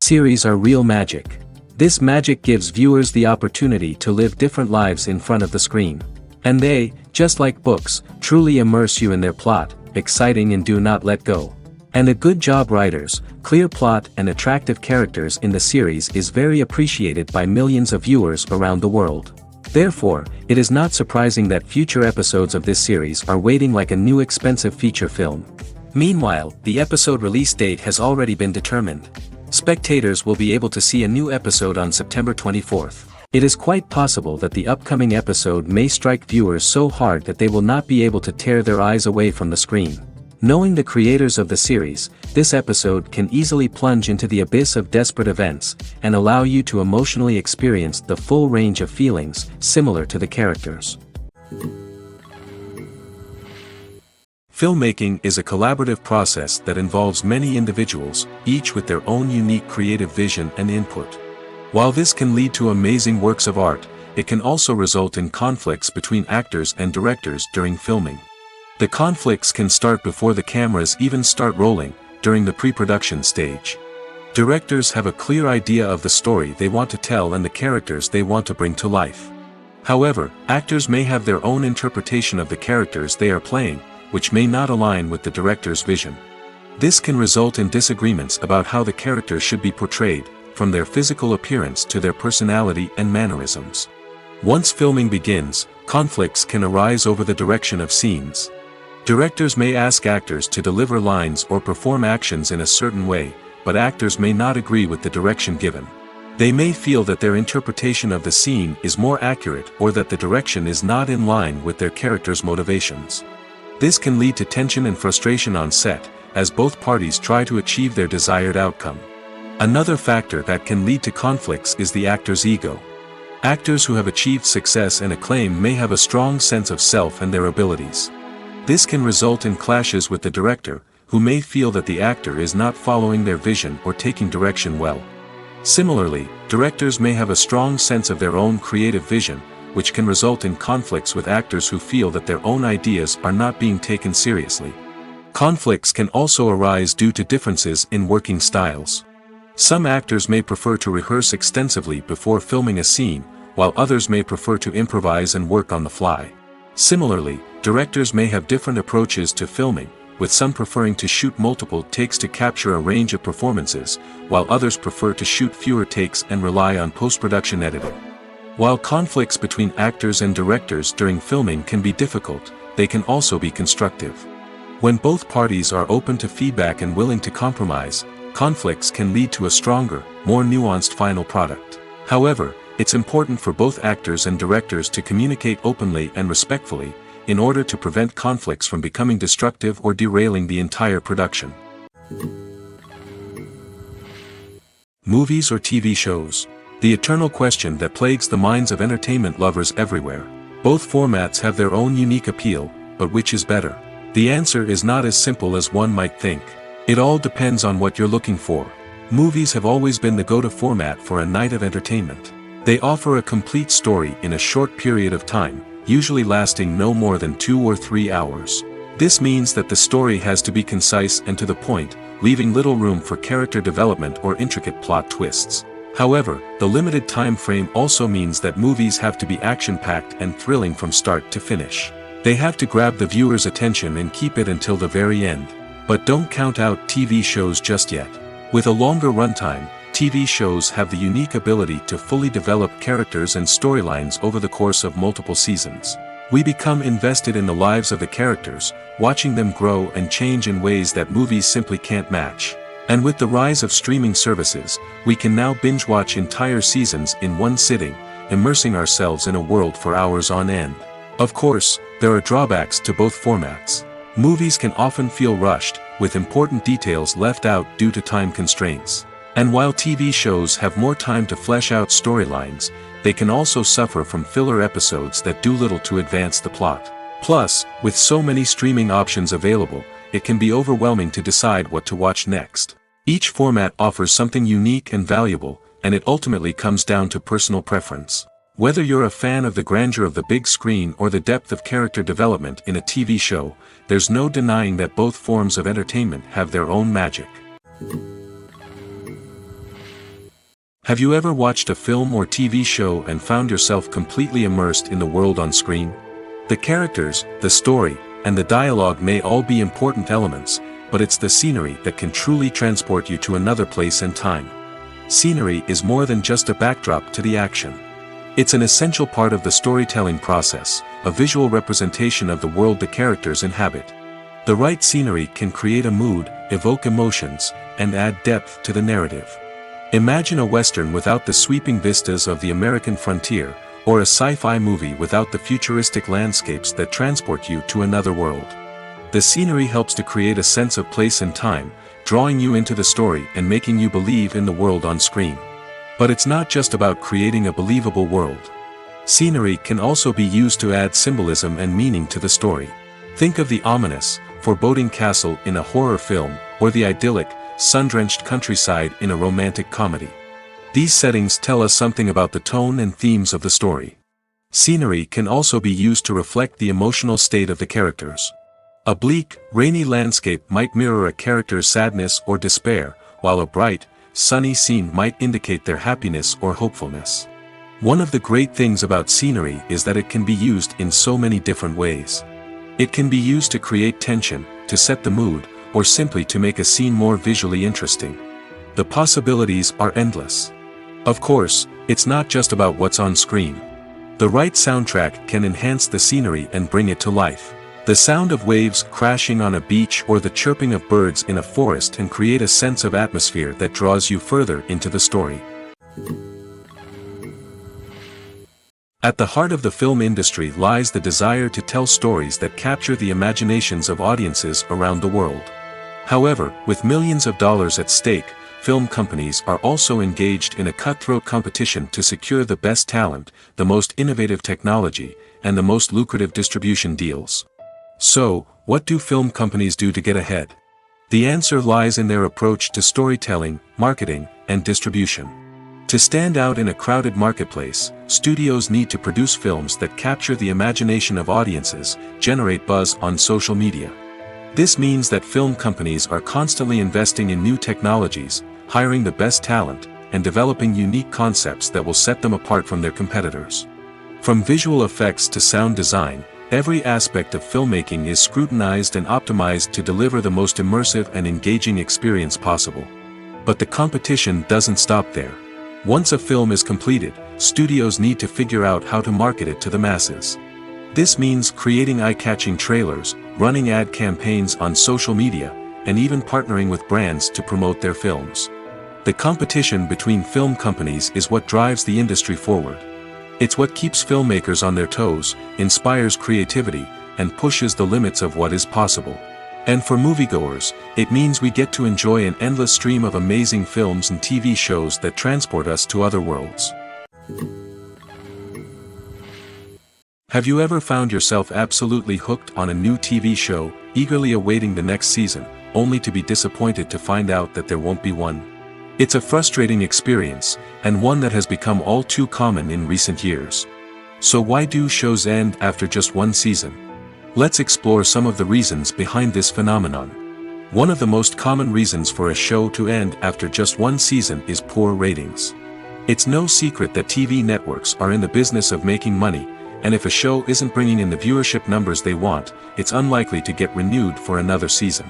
series are real magic. This magic gives viewers the opportunity to live different lives in front of the screen. And they, just like books, truly immerse you in their plot, exciting and do not let go. And a good job writers, clear plot and attractive characters in the series is very appreciated by millions of viewers around the world. Therefore, it is not surprising that future episodes of this series are waiting like a new expensive feature film. Meanwhile, the episode release date has already been determined. Spectators will be able to see a new episode on September 24th. It is quite possible that the upcoming episode may strike viewers so hard that they will not be able to tear their eyes away from the screen. Knowing the creators of the series, this episode can easily plunge into the abyss of desperate events, and allow you to emotionally experience the full range of feelings, similar to the characters. Filmmaking is a collaborative process that involves many individuals, each with their own unique creative vision and input. While this can lead to amazing works of art, it can also result in conflicts between actors and directors during filming. The conflicts can start before the cameras even start rolling, during the pre-production stage. Directors have a clear idea of the story they want to tell and the characters they want to bring to life. However, actors may have their own interpretation of the characters they are playing, which may not align with the director's vision. This can result in disagreements about how the characters should be portrayed, from their physical appearance to their personality and mannerisms. Once filming begins, conflicts can arise over the direction of scenes. Directors may ask actors to deliver lines or perform actions in a certain way, but actors may not agree with the direction given. They may feel that their interpretation of the scene is more accurate or that the direction is not in line with their character's motivations. This can lead to tension and frustration on set, as both parties try to achieve their desired outcome. Another factor that can lead to conflicts is the actor's ego. Actors who have achieved success and acclaim may have a strong sense of self and their abilities. This can result in clashes with the director, who may feel that the actor is not following their vision or taking direction well. Similarly, directors may have a strong sense of their own creative vision, which can result in conflicts with actors who feel that their own ideas are not being taken seriously. Conflicts can also arise due to differences in working styles. Some actors may prefer to rehearse extensively before filming a scene, while others may prefer to improvise and work on the fly. Similarly, directors may have different approaches to filming, with some preferring to shoot multiple takes to capture a range of performances, while others prefer to shoot fewer takes and rely on post-production editing. While conflicts between actors and directors during filming can be difficult, they can also be constructive. When both parties are open to feedback and willing to compromise, conflicts can lead to a stronger, more nuanced final product. However, it's important for both actors and directors to communicate openly and respectfully, in order to prevent conflicts from becoming destructive or derailing the entire production. Movies or TV shows? The eternal question that plagues the minds of entertainment lovers everywhere. Both formats have their own unique appeal, but which is better? The answer is not as simple as one might think. It all depends on what you're looking for. Movies have always been the go-to format for a night of entertainment. They offer a complete story in a short period of time, usually lasting no more than 2 or 3 hours. This means that the story has to be concise and to the point, leaving little room for character development or intricate plot twists. However, the limited time frame also means that movies have to be action-packed and thrilling from start to finish. They have to grab the viewer's attention and keep it until the very end. But don't count out TV shows just yet. With a longer runtime, TV shows have the unique ability to fully develop characters and storylines over the course of multiple seasons. We become invested in the lives of the characters, watching them grow and change in ways that movies simply can't match. And with the rise of streaming services, we can now binge-watch entire seasons in one sitting, immersing ourselves in a world for hours on end. Of course, there are drawbacks to both formats. Movies can often feel rushed, with important details left out due to time constraints. And while TV shows have more time to flesh out storylines, they can also suffer from filler episodes that do little to advance the plot. Plus, with so many streaming options available, it can be overwhelming to decide what to watch next. Each format offers something unique and valuable, and it ultimately comes down to personal preference. Whether you're a fan of the grandeur of the big screen or the depth of character development in a TV show, there's no denying that both forms of entertainment have their own magic. Have you ever watched a film or TV show and found yourself completely immersed in the world on screen? The characters, the story, and the dialogue may all be important elements, but it's the scenery that can truly transport you to another place and time. Scenery is more than just a backdrop to the action. It's an essential part of the storytelling process, a visual representation of the world the characters inhabit. The right scenery can create a mood, evoke emotions, and add depth to the narrative. Imagine a Western without the sweeping vistas of the American frontier, or a sci-fi movie without the futuristic landscapes that transport you to another world. The scenery helps to create a sense of place and time, drawing you into the story and making you believe in the world on screen. But it's not just about creating a believable world. Scenery can also be used to add symbolism and meaning to the story. Think of the ominous, foreboding castle in a horror film, or the idyllic, sun-drenched countryside in a romantic comedy. These settings tell us something about the tone and themes of the story. Scenery can also be used to reflect the emotional state of the characters. A bleak, rainy landscape might mirror a character's sadness or despair, while a bright, sunny scene might indicate their happiness or hopefulness. One of the great things about scenery is that it can be used in so many different ways. It can be used to create tension, to set the mood, or simply to make a scene more visually interesting. The possibilities are endless. Of course, it's not just about what's on screen. The right soundtrack can enhance the scenery and bring it to life. The sound of waves crashing on a beach or the chirping of birds in a forest can create a sense of atmosphere that draws you further into the story. At the heart of the film industry lies the desire to tell stories that capture the imaginations of audiences around the world. However, with millions of dollars at stake, film companies are also engaged in a cutthroat competition to secure the best talent, the most innovative technology, and the most lucrative distribution deals. So, what do film companies do to get ahead? The answer lies in their approach to storytelling, marketing, and distribution. To stand out in a crowded marketplace, studios need to produce films that capture the imagination of audiences, generate buzz on social media. This means that film companies are constantly investing in new technologies, hiring the best talent, and developing unique concepts that will set them apart from their competitors. From visual effects to sound design, every aspect of filmmaking is scrutinized and optimized to deliver the most immersive and engaging experience possible. But the competition doesn't stop there. Once a film is completed, studios need to figure out how to market it to the masses. This means creating eye-catching trailers, running ad campaigns on social media, and even partnering with brands to promote their films. The competition between film companies is what drives the industry forward. It's what keeps filmmakers on their toes, inspires creativity, and pushes the limits of what is possible. And for moviegoers, it means we get to enjoy an endless stream of amazing films and TV shows that transport us to other worlds. Have you ever found yourself absolutely hooked on a new TV show, eagerly awaiting the next season, only to be disappointed to find out that there won't be one? It's a frustrating experience, and one that has become all too common in recent years. So why do shows end after just one season? Let's explore some of the reasons behind this phenomenon. One of the most common reasons for a show to end after just one season is poor ratings. It's no secret that TV networks are in the business of making money, and if a show isn't bringing in the viewership numbers they want, it's unlikely to get renewed for another season.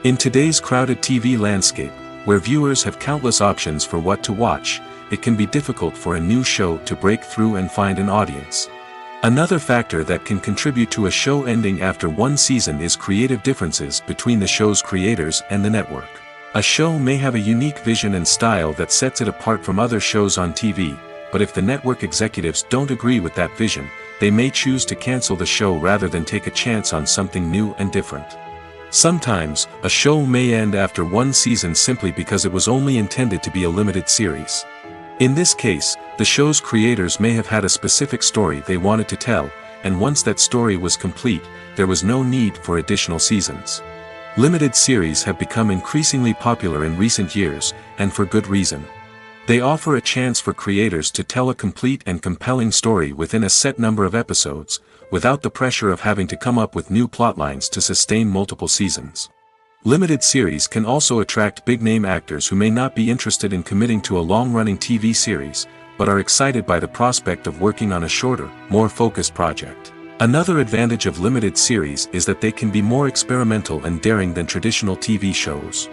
In today's crowded TV landscape, where viewers have countless options for what to watch, it can be difficult for a new show to break through and find an audience. Another factor that can contribute to a show ending after one season is creative differences between the show's creators and the network. A show may have a unique vision and style that sets it apart from other shows on TV, but if the network executives don't agree with that vision, they may choose to cancel the show rather than take a chance on something new and different. Sometimes, a show may end after one season simply because it was only intended to be a limited series. In this case, the show's creators may have had a specific story they wanted to tell, and once that story was complete, there was no need for additional seasons. Limited series have become increasingly popular in recent years, and for good reason. They offer a chance for creators to tell a complete and compelling story within a set number of episodes, without the pressure of having to come up with new plotlines to sustain multiple seasons. Limited series can also attract big-name actors who may not be interested in committing to a long-running TV series, but are excited by the prospect of working on a shorter, more focused project. Another advantage of limited series is that they can be more experimental and daring than traditional TV shows.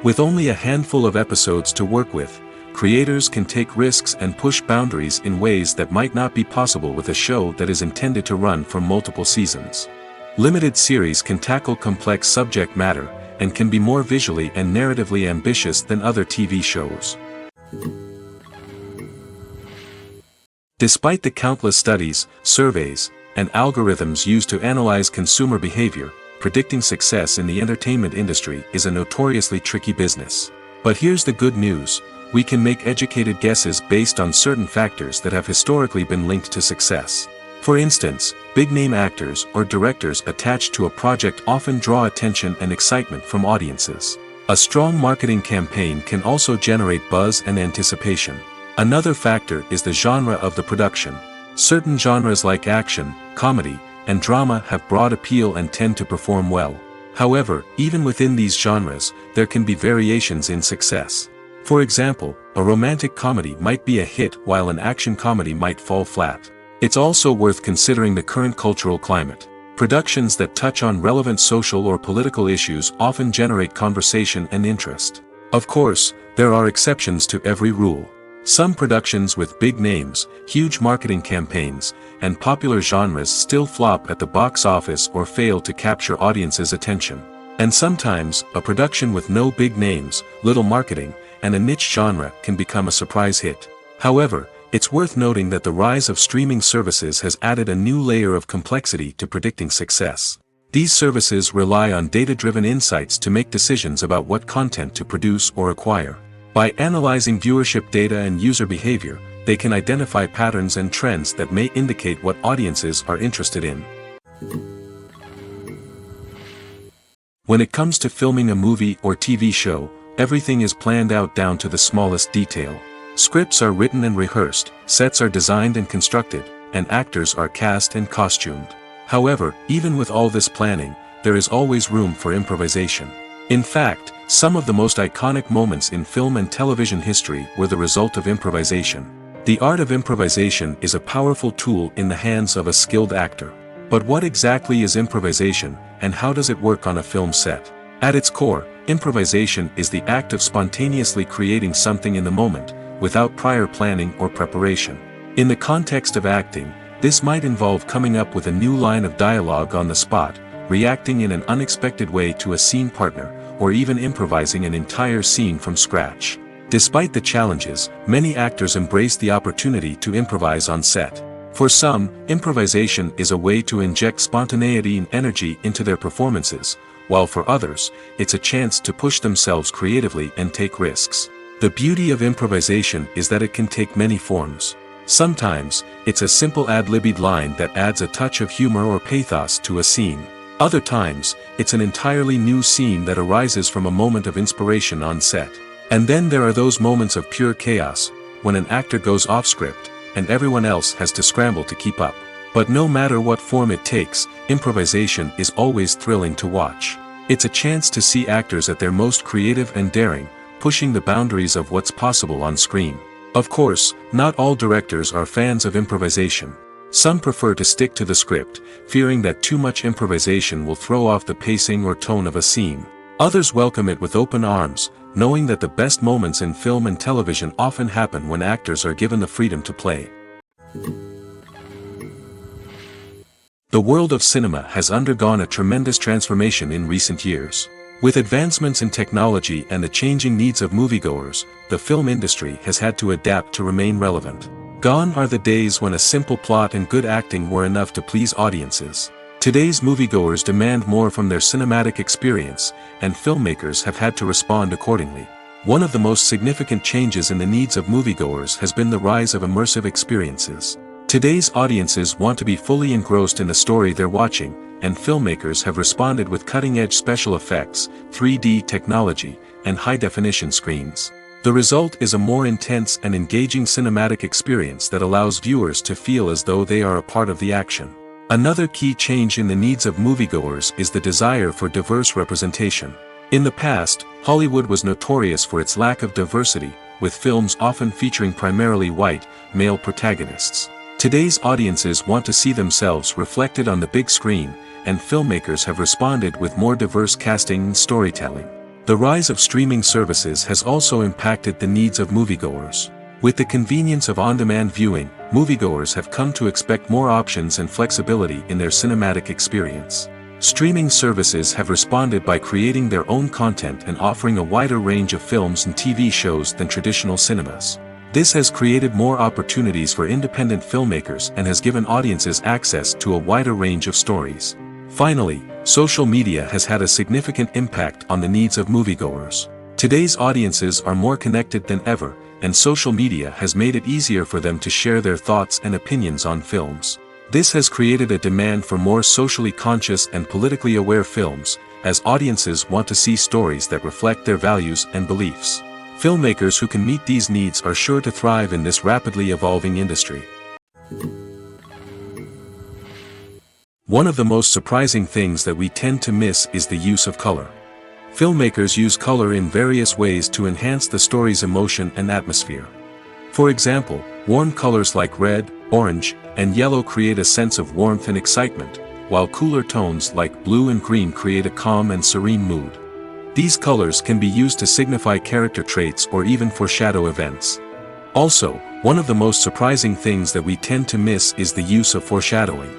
With only a handful of episodes to work with, creators can take risks and push boundaries in ways that might not be possible with a show that is intended to run for multiple seasons. Limited series can tackle complex subject matter, and can be more visually and narratively ambitious than other TV shows. Despite the countless studies, surveys, and algorithms used to analyze consumer behavior, predicting success in the entertainment industry is a notoriously tricky business. But here's the good news: we can make educated guesses based on certain factors that have historically been linked to success. For instance, big-name actors or directors attached to a project often draw attention and excitement from audiences. A strong marketing campaign can also generate buzz and anticipation. Another factor is the genre of the production. Certain genres like action, comedy, and drama have broad appeal and tend to perform well. However, even within these genres, there can be variations in success. For example, a romantic comedy might be a hit while an action comedy might fall flat. It's also worth considering the current cultural climate. Productions that touch on relevant social or political issues often generate conversation and interest. Of course, there are exceptions to every rule. Some productions with big names, huge marketing campaigns, and popular genres still flop at the box office or fail to capture audiences' attention. And sometimes, a production with no big names, little marketing, and a niche genre can become a surprise hit. However, it's worth noting that the rise of streaming services has added a new layer of complexity to predicting success. These services rely on data-driven insights to make decisions about what content to produce or acquire. By analyzing viewership data and user behavior, they can identify patterns and trends that may indicate what audiences are interested in. When it comes to filming a movie or TV show, everything is planned out down to the smallest detail. Scripts are written and rehearsed, sets are designed and constructed, and actors are cast and costumed. However, even with all this planning, there is always room for improvisation. In fact, some of the most iconic moments in film and television history were the result of improvisation. The art of improvisation is a powerful tool in the hands of a skilled actor. But what exactly is improvisation, and how does it work on a film set? At its core, improvisation is the act of spontaneously creating something in the moment, without prior planning or preparation. In the context of acting, this might involve coming up with a new line of dialogue on the spot, reacting in an unexpected way to a scene partner, or even improvising an entire scene from scratch. Despite the challenges, many actors embrace the opportunity to improvise on set. For some, improvisation is a way to inject spontaneity and energy into their performances, while for others, it's a chance to push themselves creatively and take risks. The beauty of improvisation is that it can take many forms. Sometimes, it's a simple ad-libbed line that adds a touch of humor or pathos to a scene. Other times, it's an entirely new scene that arises from a moment of inspiration on set. And then there are those moments of pure chaos, when an actor goes off script, and everyone else has to scramble to keep up. But no matter what form it takes, improvisation is always thrilling to watch. It's a chance to see actors at their most creative and daring, pushing the boundaries of what's possible on screen. Of course, not all directors are fans of improvisation. Some prefer to stick to the script, fearing that too much improvisation will throw off the pacing or tone of a scene. Others welcome it with open arms, knowing that the best moments in film and television often happen when actors are given the freedom to play. The world of cinema has undergone a tremendous transformation in recent years. With advancements in technology and the changing needs of moviegoers, the film industry has had to adapt to remain relevant. Gone are the days when a simple plot and good acting were enough to please audiences. Today's moviegoers demand more from their cinematic experience, and filmmakers have had to respond accordingly. One of the most significant changes in the needs of moviegoers has been the rise of immersive experiences. Today's audiences want to be fully engrossed in the story they're watching, and filmmakers have responded with cutting-edge special effects, 3D technology, and high-definition screens. The result is a more intense and engaging cinematic experience that allows viewers to feel as though they are a part of the action. Another key change in the needs of moviegoers is the desire for diverse representation. In the past, Hollywood was notorious for its lack of diversity, with films often featuring primarily white, male protagonists. Today's audiences want to see themselves reflected on the big screen, and filmmakers have responded with more diverse casting and storytelling. The rise of streaming services has also impacted the needs of moviegoers. With the convenience of on-demand viewing, moviegoers have come to expect more options and flexibility in their cinematic experience. Streaming services have responded by creating their own content and offering a wider range of films and TV shows than traditional cinemas. This has created more opportunities for independent filmmakers and has given audiences access to a wider range of stories. Finally, social media has had a significant impact on the needs of moviegoers. Today's audiences are more connected than ever, and social media has made it easier for them to share their thoughts and opinions on films. This has created a demand for more socially conscious and politically aware films, as audiences want to see stories that reflect their values and beliefs. Filmmakers who can meet these needs are sure to thrive in this rapidly evolving industry. One of the most surprising things that we tend to miss is the use of color. Filmmakers use color in various ways to enhance the story's emotion and atmosphere. For example, warm colors like red, orange, and yellow create a sense of warmth and excitement, while cooler tones like blue and green create a calm and serene mood. These colors can be used to signify character traits or even foreshadow events. Also, one of the most surprising things that we tend to miss is the use of foreshadowing.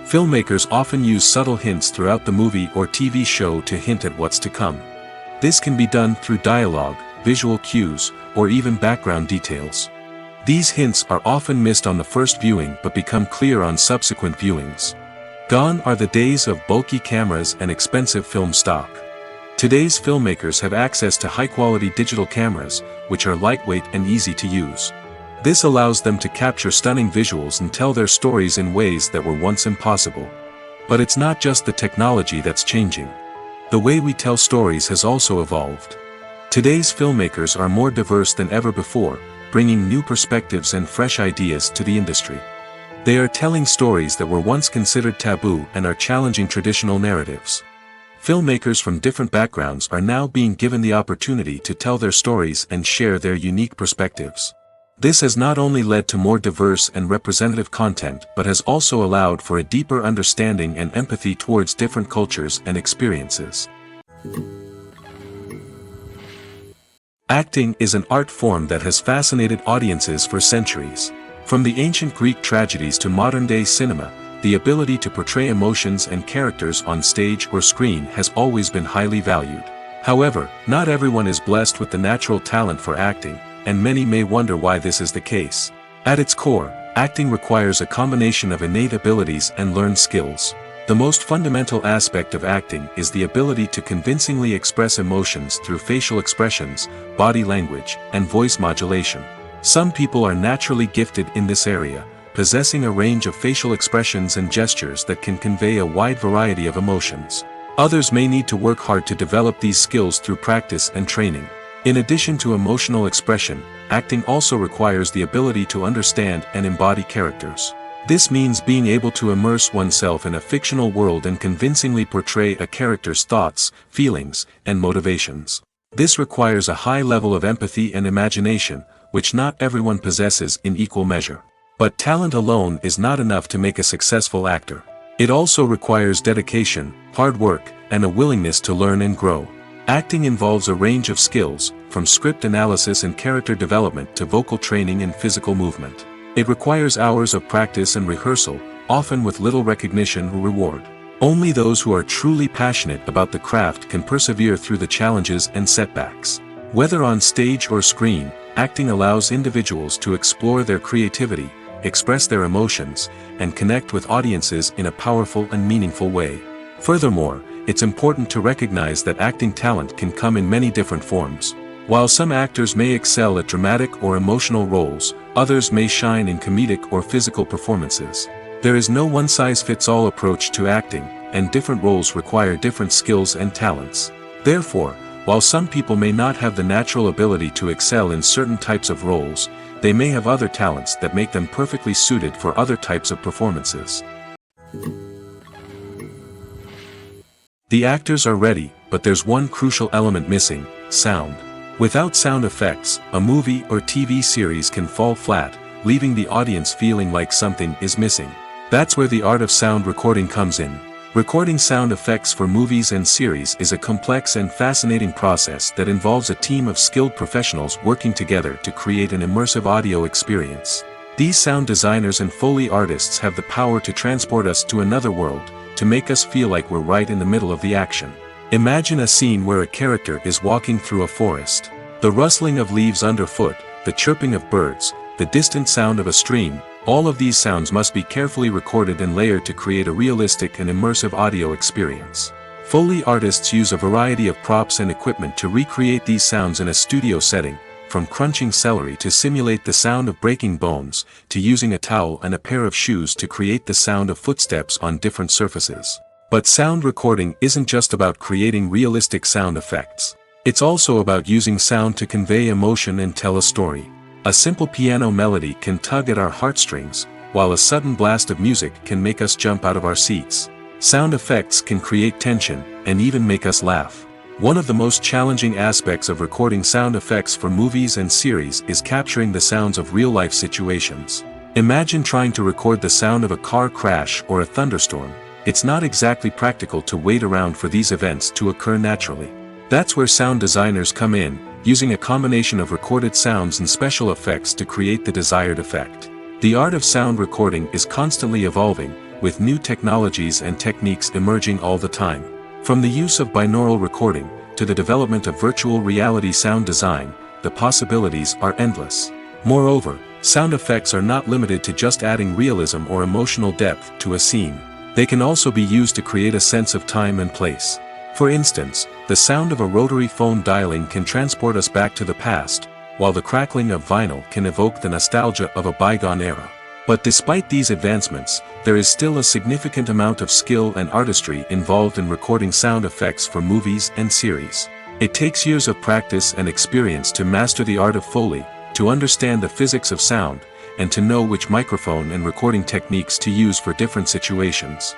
Filmmakers often use subtle hints throughout the movie or TV show to hint at what's to come. This can be done through dialogue, visual cues, or even background details. These hints are often missed on the first viewing but become clear on subsequent viewings. Gone are the days of bulky cameras and expensive film stock. Today's filmmakers have access to high-quality digital cameras, which are lightweight and easy to use. This allows them to capture stunning visuals and tell their stories in ways that were once impossible. But it's not just the technology that's changing. The way we tell stories has also evolved. Today's filmmakers are more diverse than ever before, bringing new perspectives and fresh ideas to the industry. They are telling stories that were once considered taboo and are challenging traditional narratives. Filmmakers from different backgrounds are now being given the opportunity to tell their stories and share their unique perspectives. This has not only led to more diverse and representative content but has also allowed for a deeper understanding and empathy towards different cultures and experiences. Acting is an art form that has fascinated audiences for centuries. From the ancient Greek tragedies to modern-day cinema, the ability to portray emotions and characters on stage or screen has always been highly valued. However, not everyone is blessed with the natural talent for acting, and many may wonder why this is the case. At its core, acting requires a combination of innate abilities and learned skills. The most fundamental aspect of acting is the ability to convincingly express emotions through facial expressions, body language, and voice modulation. Some people are naturally gifted in this area, possessing a range of facial expressions and gestures that can convey a wide variety of emotions. Others may need to work hard to develop these skills through practice and training. In addition to emotional expression, acting also requires the ability to understand and embody characters. This means being able to immerse oneself in a fictional world and convincingly portray a character's thoughts, feelings, and motivations. This requires a high level of empathy and imagination, which not everyone possesses in equal measure. But talent alone is not enough to make a successful actor. It also requires dedication, hard work, and a willingness to learn and grow. Acting involves a range of skills, from script analysis and character development to vocal training and physical movement. It requires hours of practice and rehearsal, often with little recognition or reward. Only those who are truly passionate about the craft can persevere through the challenges and setbacks. Whether on stage or screen, acting allows individuals to explore their creativity, express their emotions, and connect with audiences in a powerful and meaningful way. Furthermore, it's important to recognize that acting talent can come in many different forms. While some actors may excel at dramatic or emotional roles, others may shine in comedic or physical performances. There is no one-size-fits-all approach to acting, and different roles require different skills and talents. Therefore, while some people may not have the natural ability to excel in certain types of roles, they may have other talents that make them perfectly suited for other types of performances. The actors are ready, but there's one crucial element missing: sound. Without sound effects, a movie or TV series can fall flat, leaving the audience feeling like something is missing. That's where the art of sound recording comes in. Recording sound effects for movies and series is a complex and fascinating process that involves a team of skilled professionals working together to create an immersive audio experience. These sound designers and Foley artists have the power to transport us to another world, to make us feel like we're right in the middle of the action. Imagine a scene where a character is walking through a forest. The rustling of leaves underfoot, the chirping of birds, the distant sound of a stream, all of these sounds must be carefully recorded and layered to create a realistic and immersive audio experience. Foley artists use a variety of props and equipment to recreate these sounds in a studio setting, from crunching celery to simulate the sound of breaking bones, to using a towel and a pair of shoes to create the sound of footsteps on different surfaces. But sound recording isn't just about creating realistic sound effects. It's also about using sound to convey emotion and tell a story. A simple piano melody can tug at our heartstrings, while a sudden blast of music can make us jump out of our seats. Sound effects can create tension, and even make us laugh. One of the most challenging aspects of recording sound effects for movies and series is capturing the sounds of real-life situations. Imagine trying to record the sound of a car crash or a thunderstorm. It's not exactly practical to wait around for these events to occur naturally. That's where sound designers come in, using a combination of recorded sounds and special effects to create the desired effect. The art of sound recording is constantly evolving, with new technologies and techniques emerging all the time. From the use of binaural recording, to the development of virtual reality sound design, the possibilities are endless. Moreover, sound effects are not limited to just adding realism or emotional depth to a scene. They can also be used to create a sense of time and place. For instance, the sound of a rotary phone dialing can transport us back to the past, while the crackling of vinyl can evoke the nostalgia of a bygone era. But despite these advancements, there is still a significant amount of skill and artistry involved in recording sound effects for movies and series. It takes years of practice and experience to master the art of Foley, to understand the physics of sound, and to know which microphone and recording techniques to use for different situations.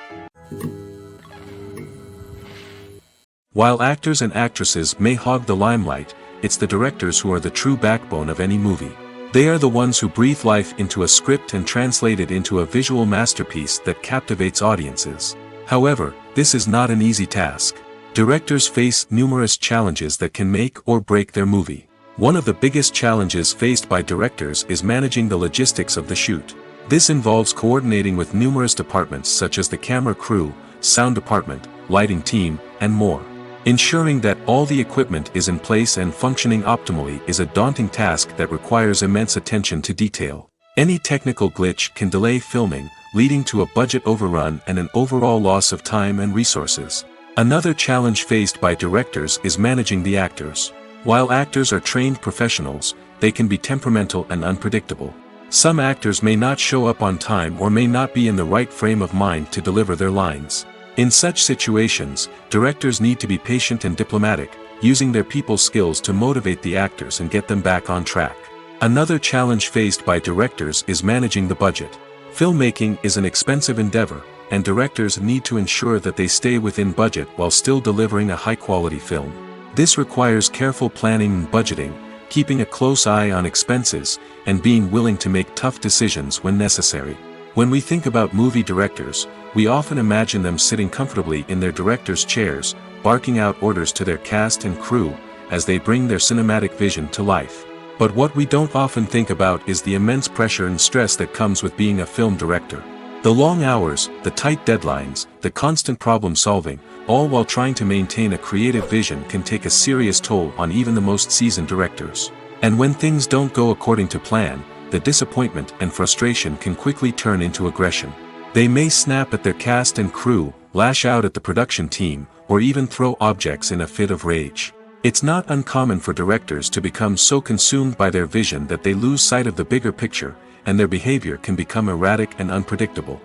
While actors and actresses may hog the limelight, it's the directors who are the true backbone of any movie. They are the ones who breathe life into a script and translate it into a visual masterpiece that captivates audiences. However, this is not an easy task. Directors face numerous challenges that can make or break their movie. One of the biggest challenges faced by directors is managing the logistics of the shoot. This involves coordinating with numerous departments such as the camera crew, sound department, lighting team, and more. Ensuring that all the equipment is in place and functioning optimally is a daunting task that requires immense attention to detail. Any technical glitch can delay filming, leading to a budget overrun and an overall loss of time and resources. Another challenge faced by directors is managing the actors. While actors are trained professionals, they can be temperamental and unpredictable. Some actors may not show up on time or may not be in the right frame of mind to deliver their lines. In such situations, directors need to be patient and diplomatic, using their people skills to motivate the actors and get them back on track. Another challenge faced by directors is managing the budget. Filmmaking is an expensive endeavor, and directors need to ensure that they stay within budget while still delivering a high-quality film. This requires careful planning and budgeting, keeping a close eye on expenses, and being willing to make tough decisions when necessary. When we think about movie directors, we often imagine them sitting comfortably in their director's chairs, barking out orders to their cast and crew, as they bring their cinematic vision to life. But what we don't often think about is the immense pressure and stress that comes with being a film director. The long hours, the tight deadlines, the constant problem solving, all while trying to maintain a creative vision can take a serious toll on even the most seasoned directors. And when things don't go according to plan, the disappointment and frustration can quickly turn into aggression. They may snap at their cast and crew, lash out at the production team, or even throw objects in a fit of rage. It's not uncommon for directors to become so consumed by their vision that they lose sight of the bigger picture, and their behavior can become erratic and unpredictable.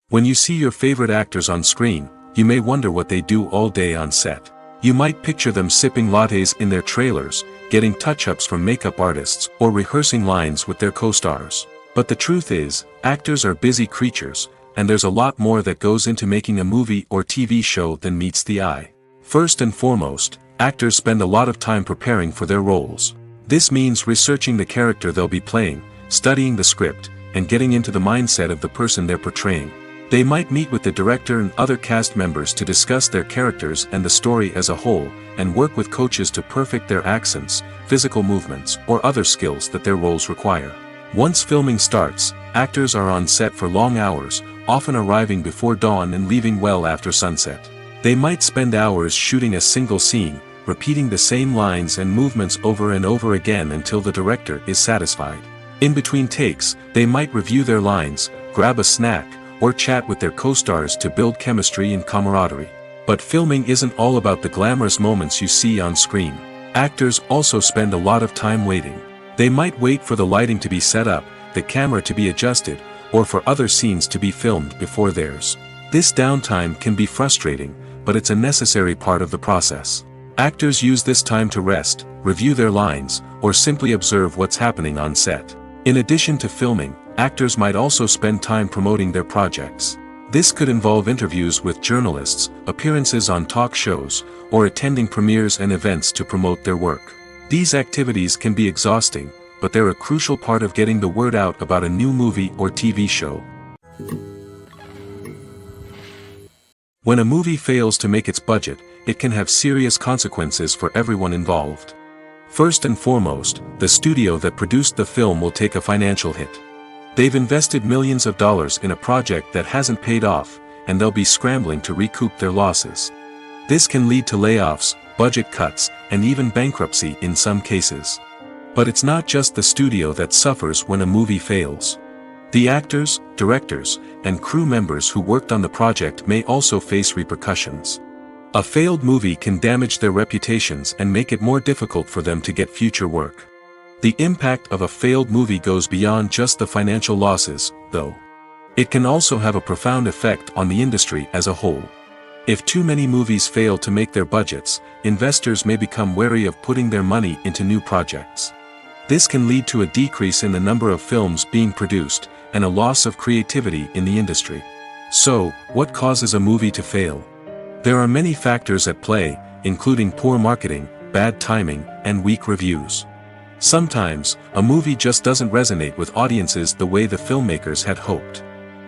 When you see your favorite actors on screen, you may wonder what they do all day on set. You might picture them sipping lattes in their trailers, getting touch-ups from makeup artists, or rehearsing lines with their co-stars. But the truth is, actors are busy creatures, and there's a lot more that goes into making a movie or TV show than meets the eye. First and foremost, actors spend a lot of time preparing for their roles. This means researching the character they'll be playing, studying the script, and getting into the mindset of the person they're portraying. They might meet with the director and other cast members to discuss their characters and the story as a whole, and work with coaches to perfect their accents, physical movements, or other skills that their roles require. Once filming starts, actors are on set for long hours, often arriving before dawn and leaving well after sunset. They might spend hours shooting a single scene, repeating the same lines and movements over and over again until the director is satisfied. In between takes, they might review their lines, grab a snack, or chat with their co-stars to build chemistry and camaraderie. But filming isn't all about the glamorous moments you see on screen. Actors also spend a lot of time waiting. They might wait for the lighting to be set up, the camera to be adjusted, or for other scenes to be filmed before theirs. This downtime can be frustrating, but it's a necessary part of the process. Actors use this time to rest, review their lines, or simply observe what's happening on set. In addition to filming, actors might also spend time promoting their projects. This could involve interviews with journalists, appearances on talk shows, or attending premieres and events to promote their work. These activities can be exhausting, but they're a crucial part of getting the word out about a new movie or TV show. When a movie fails to make its budget, it can have serious consequences for everyone involved. First and foremost, the studio that produced the film will take a financial hit. They've invested millions of dollars in a project that hasn't paid off, and they'll be scrambling to recoup their losses. This can lead to layoffs, budget cuts, and even bankruptcy in some cases. But it's not just the studio that suffers when a movie fails. The actors, directors, and crew members who worked on the project may also face repercussions. A failed movie can damage their reputations and make it more difficult for them to get future work. The impact of a failed movie goes beyond just the financial losses, though. It can also have a profound effect on the industry as a whole. If too many movies fail to make their budgets, investors may become wary of putting their money into new projects. This can lead to a decrease in the number of films being produced, and a loss of creativity in the industry. So, what causes a movie to fail? There are many factors at play, including poor marketing, bad timing, and weak reviews. Sometimes, a movie just doesn't resonate with audiences the way the filmmakers had hoped.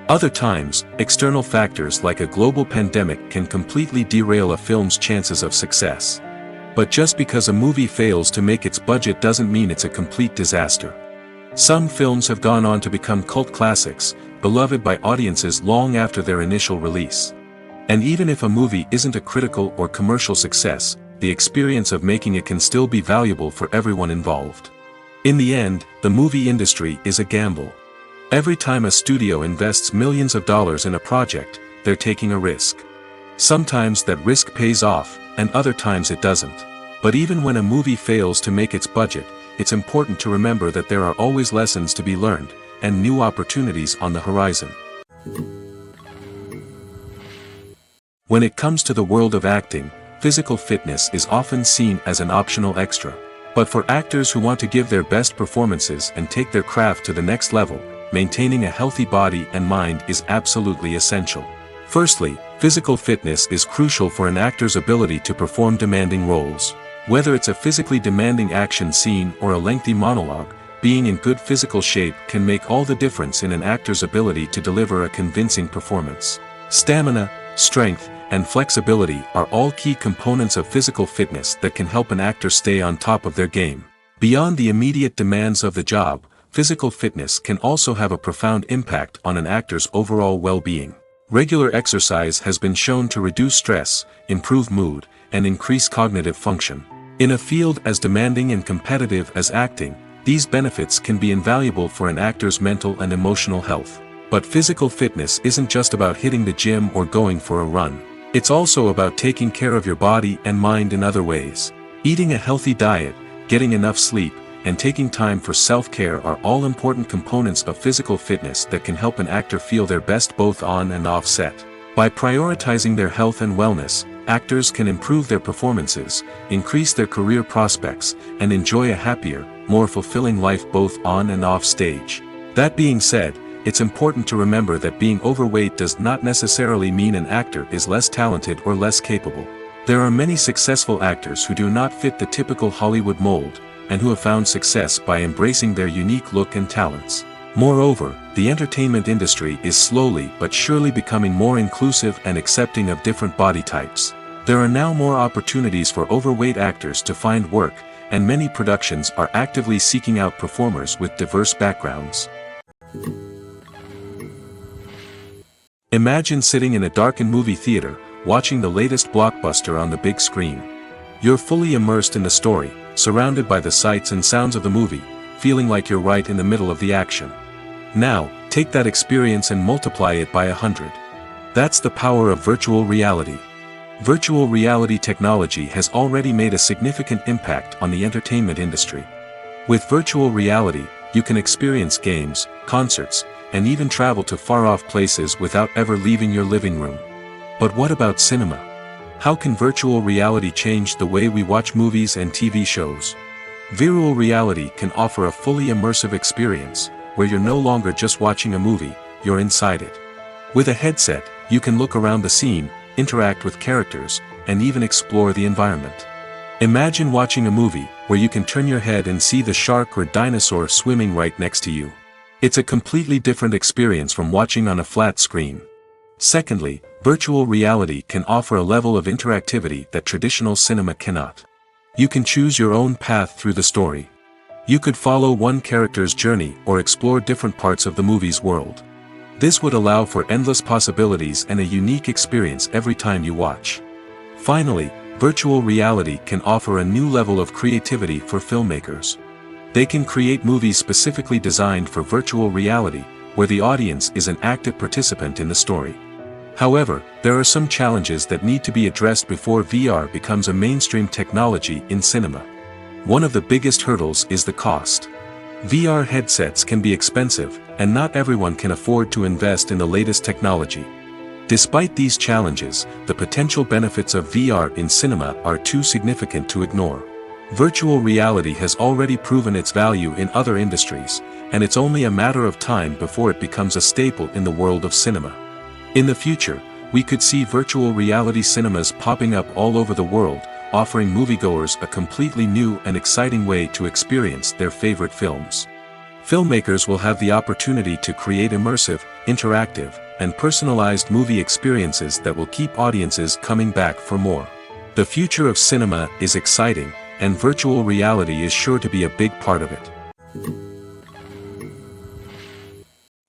Other times, external factors like a global pandemic can completely derail a film's chances of success. But just because a movie fails to make its budget doesn't mean it's a complete disaster. Some films have gone on to become cult classics, beloved by audiences long after their initial release. And even if a movie isn't a critical or commercial success, the experience of making it can still be valuable for everyone involved. In the end, the movie industry is a gamble. Every time a studio invests millions of dollars in a project, they're taking a risk. Sometimes that risk pays off, and other times it doesn't. But even when a movie fails to make its budget, it's important to remember that there are always lessons to be learned, and new opportunities on the horizon. When it comes to the world of acting, physical fitness is often seen as an optional extra. But for actors who want to give their best performances and take their craft to the next level, maintaining a healthy body and mind is absolutely essential. Firstly, physical fitness is crucial for an actor's ability to perform demanding roles. Whether it's a physically demanding action scene or a lengthy monologue, being in good physical shape can make all the difference in an actor's ability to deliver a convincing performance. Stamina, strength, and flexibility are all key components of physical fitness that can help an actor stay on top of their game. Beyond the immediate demands of the job, physical fitness can also have a profound impact on an actor's overall well-being. Regular exercise has been shown to reduce stress, improve mood, and increase cognitive function. In a field as demanding and competitive as acting, these benefits can be invaluable for an actor's mental and emotional health. But physical fitness isn't just about hitting the gym or going for a run. It's also about taking care of your body and mind in other ways. Eating a healthy diet, getting enough sleep, and taking time for self-care are all important components of physical fitness that can help an actor feel their best both on and off set. By prioritizing their health and wellness, actors can improve their performances, increase their career prospects, and enjoy a happier, more fulfilling life both on and off stage. That being said, it's important to remember that being overweight does not necessarily mean an actor is less talented or less capable. There are many successful actors who do not fit the typical Hollywood mold, and who have found success by embracing their unique look and talents. Moreover, the entertainment industry is slowly but surely becoming more inclusive and accepting of different body types. There are now more opportunities for overweight actors to find work, and many productions are actively seeking out performers with diverse backgrounds. Imagine sitting in a darkened movie theater, watching the latest blockbuster on the big screen. You're fully immersed in the story, surrounded by the sights and sounds of the movie, feeling like you're right in the middle of the action. Now, take that experience and multiply it by 100. That's the power of virtual reality. Virtual reality technology has already made a significant impact on the entertainment industry. With virtual reality, you can experience games, concerts, and even travel to far-off places without ever leaving your living room. But what about cinema? How can virtual reality change the way we watch movies and TV shows? Virtual reality can offer a fully immersive experience, where you're no longer just watching a movie, you're inside it. With a headset, you can look around the scene, interact with characters, and even explore the environment. Imagine watching a movie, where you can turn your head and see the shark or dinosaur swimming right next to you. It's a completely different experience from watching on a flat screen. Secondly, virtual reality can offer a level of interactivity that traditional cinema cannot. You can choose your own path through the story. You could follow one character's journey or explore different parts of the movie's world. This would allow for endless possibilities and a unique experience every time you watch. Finally, virtual reality can offer a new level of creativity for filmmakers. They can create movies specifically designed for virtual reality, where the audience is an active participant in the story. However, there are some challenges that need to be addressed before VR becomes a mainstream technology in cinema. One of the biggest hurdles is the cost. VR headsets can be expensive, and not everyone can afford to invest in the latest technology. Despite these challenges, the potential benefits of VR in cinema are too significant to ignore. Virtual reality has already proven its value in other industries, and it's only a matter of time before it becomes a staple in the world of cinema. In the future, we could see virtual reality cinemas popping up all over the world, offering moviegoers a completely new and exciting way to experience their favorite films. Filmmakers will have the opportunity to create immersive, interactive, and personalized movie experiences that will keep audiences coming back for more. The future of cinema is exciting, and virtual reality is sure to be a big part of it.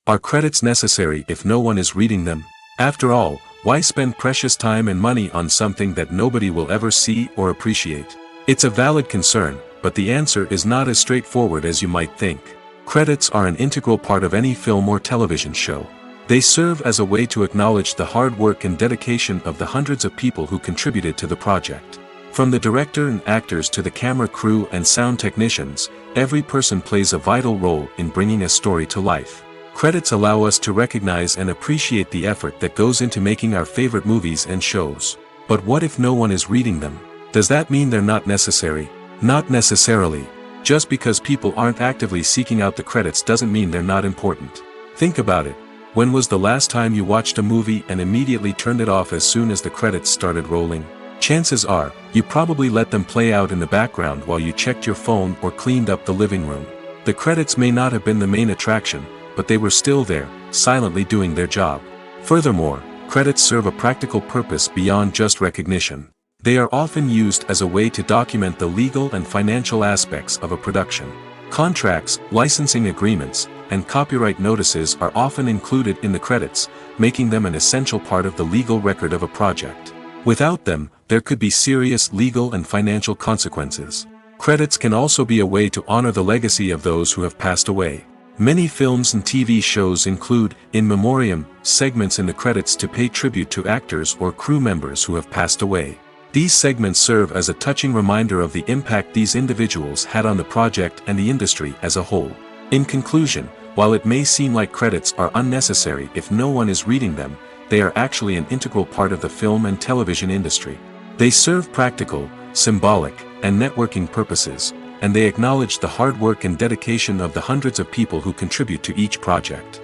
Are credits necessary if no one is reading them? After all, why spend precious time and money on something that nobody will ever see or appreciate? It's a valid concern, but the answer is not as straightforward as you might think. Credits are an integral part of any film or television show. They serve as a way to acknowledge the hard work and dedication of the hundreds of people who contributed to the project. From the director and actors to the camera crew and sound technicians, every person plays a vital role in bringing a story to life. Credits allow us to recognize and appreciate the effort that goes into making our favorite movies and shows. But what if no one is reading them? Does that mean they're not necessary? Not necessarily. Just because people aren't actively seeking out the credits doesn't mean they're not important. Think about it. When was the last time you watched a movie and immediately turned it off as soon as the credits started rolling? Chances are, you probably let them play out in the background while you checked your phone or cleaned up the living room. The credits may not have been the main attraction, but they were still there, silently doing their job. Furthermore, credits serve a practical purpose beyond just recognition. They are often used as a way to document the legal and financial aspects of a production. Contracts, licensing agreements, and copyright notices are often included in the credits, making them an essential part of the legal record of a project. Without them, there could be serious legal and financial consequences. Credits can also be a way to honor the legacy of those who have passed away. Many films and TV shows include, in memoriam, segments in the credits to pay tribute to actors or crew members who have passed away. These segments serve as a touching reminder of the impact these individuals had on the project and the industry as a whole. In conclusion, while it may seem like credits are unnecessary if no one is reading them, they are actually an integral part of the film and television industry. They serve practical, symbolic, and networking purposes, and they acknowledge the hard work and dedication of the hundreds of people who contribute to each project.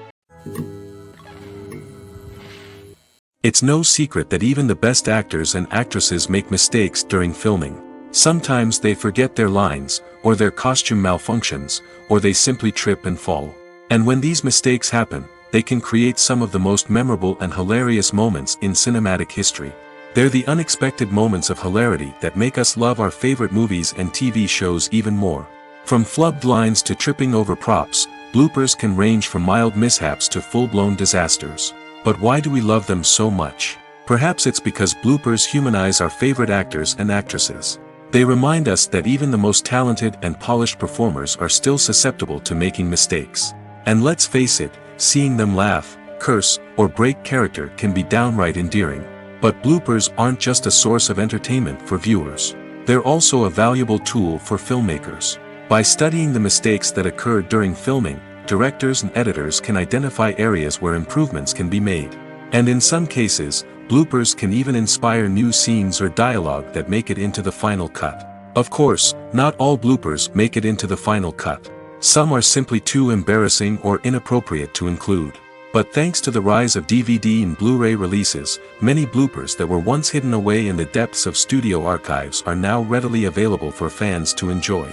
It's no secret that even the best actors and actresses make mistakes during filming. Sometimes they forget their lines, or their costume malfunctions, or they simply trip and fall. And when these mistakes happen, they can create some of the most memorable and hilarious moments in cinematic history. They're the unexpected moments of hilarity that make us love our favorite movies and TV shows even more. From flubbed lines to tripping over props, bloopers can range from mild mishaps to full-blown disasters. But why do we love them so much? Perhaps it's because bloopers humanize our favorite actors and actresses. They remind us that even the most talented and polished performers are still susceptible to making mistakes. And let's face it, seeing them laugh, curse, or break character can be downright endearing. But bloopers aren't just a source of entertainment for viewers. They're also a valuable tool for filmmakers. By studying the mistakes that occur during filming, directors and editors can identify areas where improvements can be made. And in some cases, bloopers can even inspire new scenes or dialogue that make it into the final cut. Of course, not all bloopers make it into the final cut. Some are simply too embarrassing or inappropriate to include. But thanks to the rise of DVD and Blu-ray releases, many bloopers that were once hidden away in the depths of studio archives are now readily available for fans to enjoy.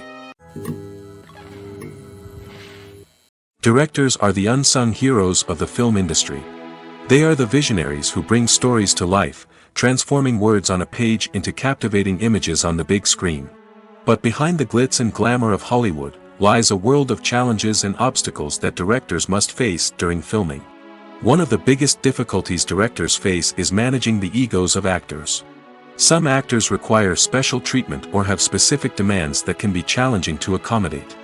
Directors are the unsung heroes of the film industry. They are the visionaries who bring stories to life, transforming words on a page into captivating images on the big screen. But behind the glitz and glamour of Hollywood, lies a world of challenges and obstacles that directors must face during filming. One of the biggest difficulties directors face is managing the egos of actors. Some actors require special treatment or have specific demands that can be challenging to accommodate.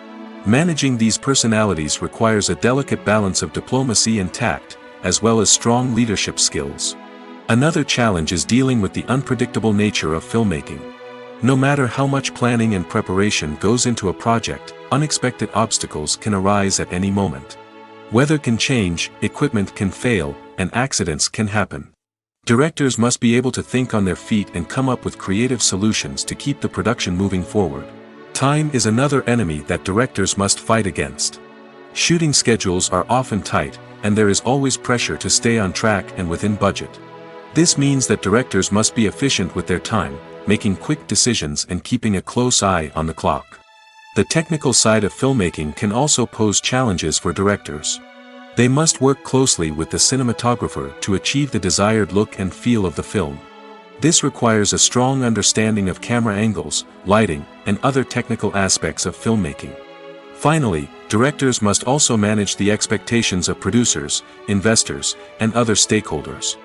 Managing these personalities requires a delicate balance of diplomacy and tact, as well as strong leadership skills. Another challenge is dealing with the unpredictable nature of filmmaking. No matter how much planning and preparation goes into a project, unexpected obstacles can arise at any moment. Weather can change, equipment can fail, and accidents can happen. Directors must be able to think on their feet and come up with creative solutions to keep the production moving forward. Time is another enemy that directors must fight against. Shooting schedules are often tight, and there is always pressure to stay on track and within budget. This means that directors must be efficient with their time, making quick decisions and keeping a close eye on the clock. The technical side of filmmaking can also pose challenges for directors. They must work closely with the cinematographer to achieve the desired look and feel of the film. This requires a strong understanding of camera angles, lighting, and other technical aspects of filmmaking. Finally, directors must also manage the expectations of producers, investors, and other stakeholders.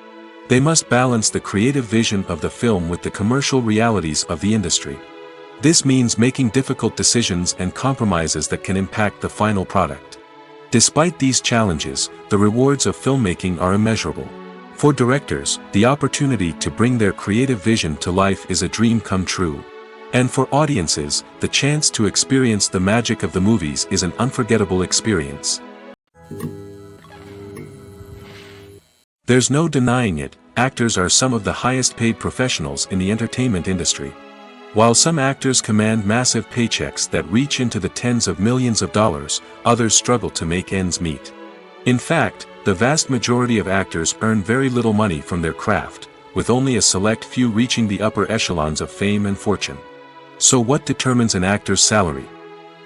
They must balance the creative vision of the film with the commercial realities of the industry. This means making difficult decisions and compromises that can impact the final product. Despite these challenges, the rewards of filmmaking are immeasurable. For directors, the opportunity to bring their creative vision to life is a dream come true. And for audiences, the chance to experience the magic of the movies is an unforgettable experience. There's no denying it, actors are some of the highest paid professionals in the entertainment industry. While some actors command massive paychecks that reach into the tens of millions of dollars, others struggle to make ends meet. In fact, the vast majority of actors earn very little money from their craft, with only a select few reaching the upper echelons of fame and fortune. So what determines an actor's salary?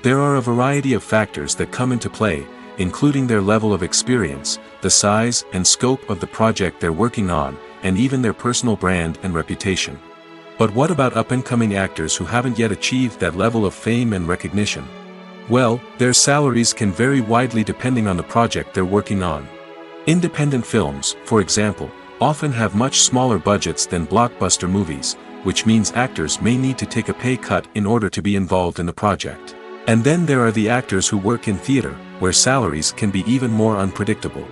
There are a variety of factors that come into play, including their level of experience, the size and scope of the project they're working on, and even their personal brand and reputation. But what about up-and-coming actors who haven't yet achieved that level of fame and recognition? Well, their salaries can vary widely depending on the project they're working on. Independent films, for example, often have much smaller budgets than blockbuster movies, which means actors may need to take a pay cut in order to be involved in the project. And then there are the actors who work in theater, where salaries can be even more unpredictable.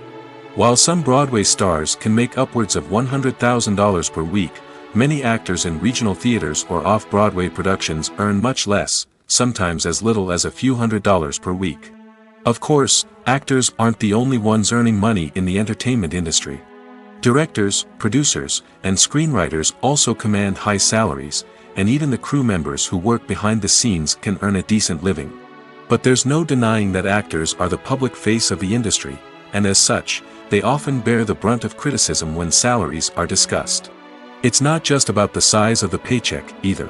While some Broadway stars can make upwards of $100,000 per week, many actors in regional theaters or off-Broadway productions earn much less, sometimes as little as a few $100s per week. Of course, actors aren't the only ones earning money in the entertainment industry. Directors, producers, and screenwriters also command high salaries, and even the crew members who work behind the scenes can earn a decent living. But there's no denying that actors are the public face of the industry, and as such, they often bear the brunt of criticism when salaries are discussed. It's not just about the size of the paycheck, either.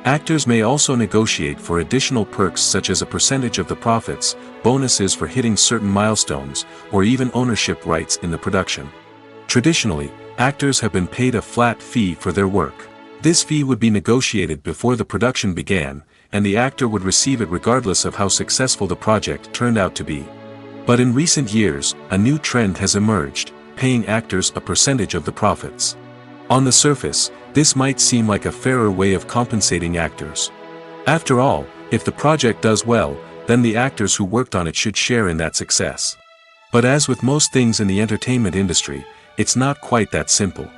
Actors may also negotiate for additional perks such as a percentage of the profits, bonuses for hitting certain milestones, or even ownership rights in the production. Traditionally, actors have been paid a flat fee for their work. This fee would be negotiated before the production began, and the actor would receive it regardless of how successful the project turned out to be. But in recent years, a new trend has emerged, paying actors a percentage of the profits. On the surface, this might seem like a fairer way of compensating actors. After all, if the project does well, then the actors who worked on it should share in that success. But as with most things in the entertainment industry, it's not quite that simple.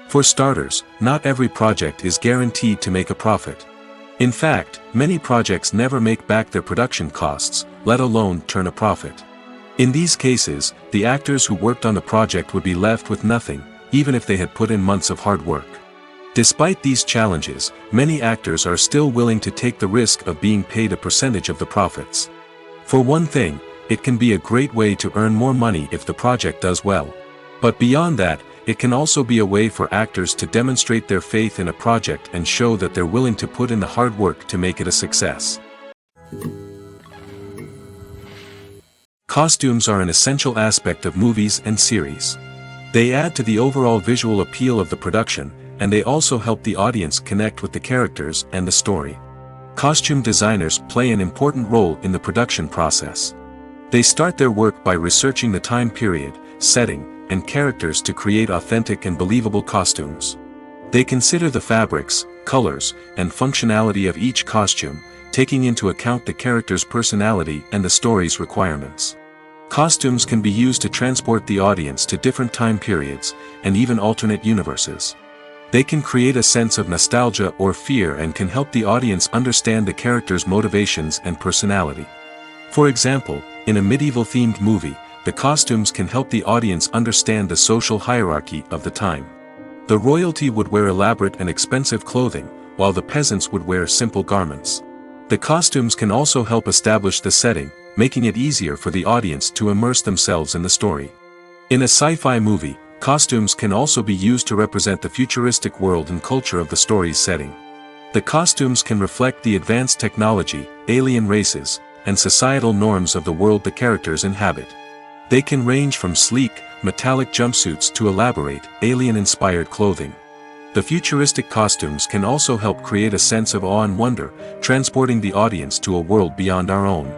For starters, not every project is guaranteed to make a profit. In fact, many projects never make back their production costs, let alone turn a profit. In these cases, the actors who worked on the project would be left with nothing, even if they had put in months of hard work. Despite these challenges, many actors are still willing to take the risk of being paid a percentage of the profits. For one thing, it can be a great way to earn more money if the project does well. But beyond that, it can also be a way for actors to demonstrate their faith in a project and show that they're willing to put in the hard work to make it a success. Costumes are an essential aspect of movies and series. They add to the overall visual appeal of the production, and they also help the audience connect with the characters and the story. Costume designers play an important role in the production process. They start their work by researching the time period, setting, and characters to create authentic and believable costumes. They consider the fabrics, colors, and functionality of each costume, taking into account the character's personality and the story's requirements. Costumes can be used to transport the audience to different time periods, and even alternate universes. They can create a sense of nostalgia or fear and can help the audience understand the character's motivations and personality. For example, in a medieval-themed movie, the costumes can help the audience understand the social hierarchy of the time. The royalty would wear elaborate and expensive clothing, while the peasants would wear simple garments. The costumes can also help establish the setting, making it easier for the audience to immerse themselves in the story. In a sci-fi movie, costumes can also be used to represent the futuristic world and culture of the story's setting. The costumes can reflect the advanced technology, alien races, and societal norms of the world the characters inhabit. They can range from sleek, metallic jumpsuits to elaborate, alien-inspired clothing. The futuristic costumes can also help create a sense of awe and wonder, transporting the audience to a world beyond our own.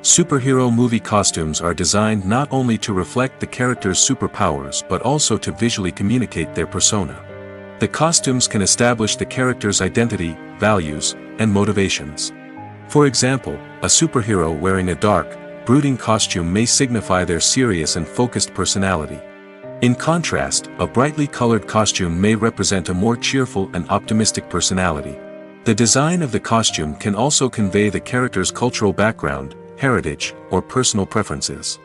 Superhero movie costumes are designed not only to reflect the character's superpowers but also to visually communicate their persona. The costumes can establish the character's identity, values, and motivations. For example, a superhero wearing a dark, brooding costume may signify their serious and focused personality. In contrast, a brightly colored costume may represent a more cheerful and optimistic personality. The design of the costume can also convey the character's cultural background, heritage, or personal preferences.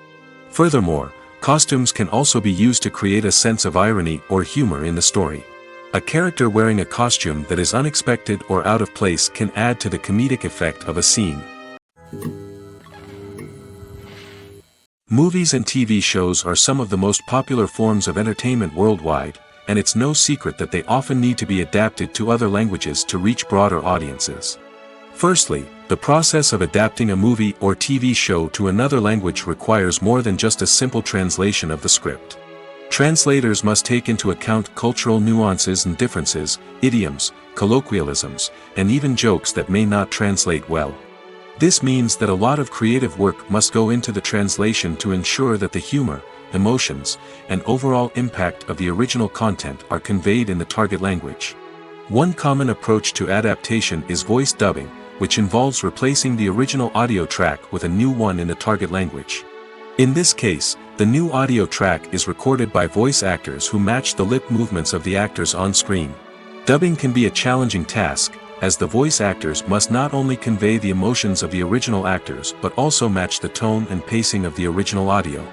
Furthermore, costumes can also be used to create a sense of irony or humor in the story. A character wearing a costume that is unexpected or out of place can add to the comedic effect of a scene. Movies and TV shows are some of the most popular forms of entertainment worldwide, and it's no secret that they often need to be adapted to other languages to reach broader audiences. Firstly, the process of adapting a movie or TV show to another language requires more than just a simple translation of the script. Translators must take into account cultural nuances and differences, idioms, colloquialisms, and even jokes that may not translate well. This means that a lot of creative work must go into the translation to ensure that the humor, emotions, and overall impact of the original content are conveyed in the target language. One common approach to adaptation is voice dubbing, which involves replacing the original audio track with a new one in the target language. In this case, the new audio track is recorded by voice actors who match the lip movements of the actors on screen. Dubbing can be a challenging task, as the voice actors must not only convey the emotions of the original actors but also match the tone and pacing of the original audio.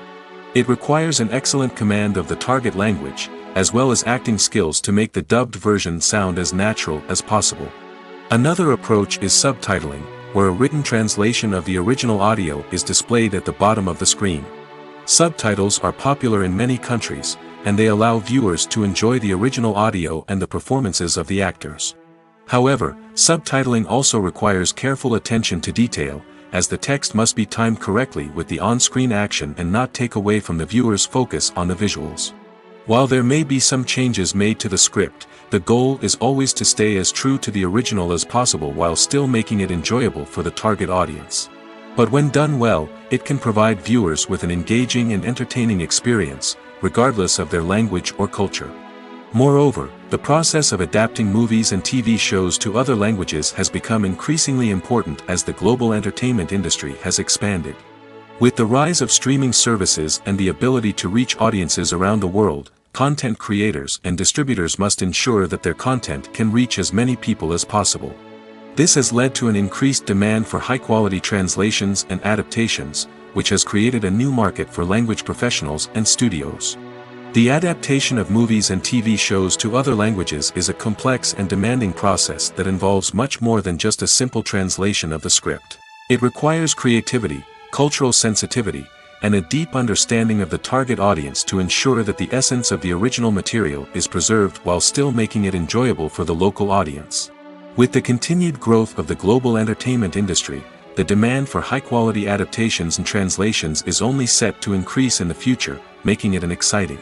It requires an excellent command of the target language, as well as acting skills to make the dubbed version sound as natural as possible. Another approach is subtitling, where a written translation of the original audio is displayed at the bottom of the screen. Subtitles are popular in many countries, and they allow viewers to enjoy the original audio and the performances of the actors. However, subtitling also requires careful attention to detail, as the text must be timed correctly with the on-screen action and not take away from the viewer's focus on the visuals. While there may be some changes made to the script, the goal is always to stay as true to the original as possible while still making it enjoyable for the target audience. But when done well, it can provide viewers with an engaging and entertaining experience, regardless of their language or culture. Moreover, the process of adapting movies and TV shows to other languages has become increasingly important as the global entertainment industry has expanded. With the rise of streaming services and the ability to reach audiences around the world, content creators and distributors must ensure that their content can reach as many people as possible. This has led to an increased demand for high-quality translations and adaptations, which has created a new market for language professionals and studios. The adaptation of movies and TV shows to other languages is a complex and demanding process that involves much more than just a simple translation of the script. It requires creativity, cultural sensitivity, and a deep understanding of the target audience to ensure that the essence of the original material is preserved while still making it enjoyable for the local audience. With the continued growth of the global entertainment industry, the demand for high-quality adaptations and translations is only set to increase in the future, making it an exciting.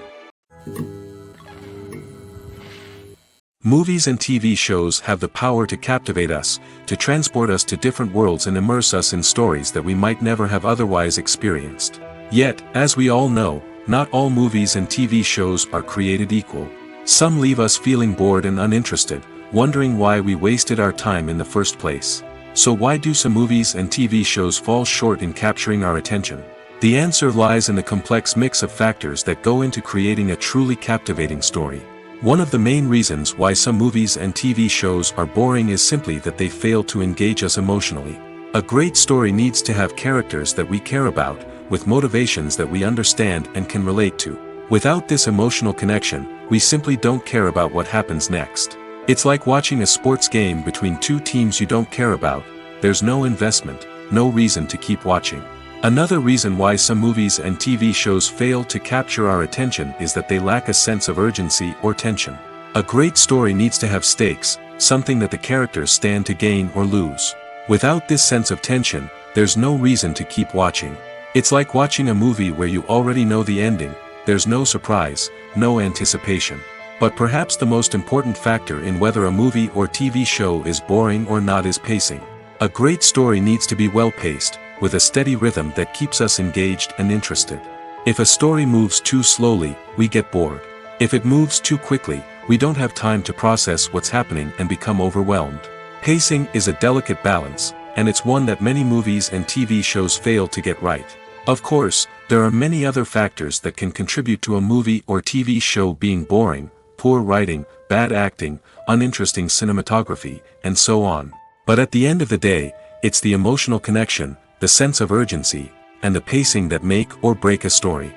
Movies and TV shows have the power to captivate us, to transport us to different worlds and immerse us in stories that we might never have otherwise experienced. Yet, as we all know, not all movies and TV shows are created equal. Some leave us feeling bored and uninterested, wondering why we wasted our time in the first place. So why do some movies and TV shows fall short in capturing our attention? The answer lies in the complex mix of factors that go into creating a truly captivating story. One of the main reasons why some movies and TV shows are boring is simply that they fail to engage us emotionally. A great story needs to have characters that we care about, with motivations that we understand and can relate to. Without this emotional connection, we simply don't care about what happens next. It's like watching a sports game between two teams you don't care about. There's no investment, no reason to keep watching. Another reason why some movies and TV shows fail to capture our attention is that they lack a sense of urgency or tension. A great story needs to have stakes, something that the characters stand to gain or lose. Without this sense of tension, there's no reason to keep watching. It's like watching a movie where you already know the ending, there's no surprise, no anticipation. But perhaps the most important factor in whether a movie or TV show is boring or not is pacing. A great story needs to be well-paced, with a steady rhythm that keeps us engaged and interested. If a story moves too slowly, we get bored. If it moves too quickly, we don't have time to process what's happening and become overwhelmed. Pacing is a delicate balance, and it's one that many movies and TV shows fail to get right. Of course, there are many other factors that can contribute to a movie or TV show being boring: poor writing, bad acting, uninteresting cinematography, and so on. But at the end of the day, it's the emotional connection, the sense of urgency, and the pacing that make or break a story.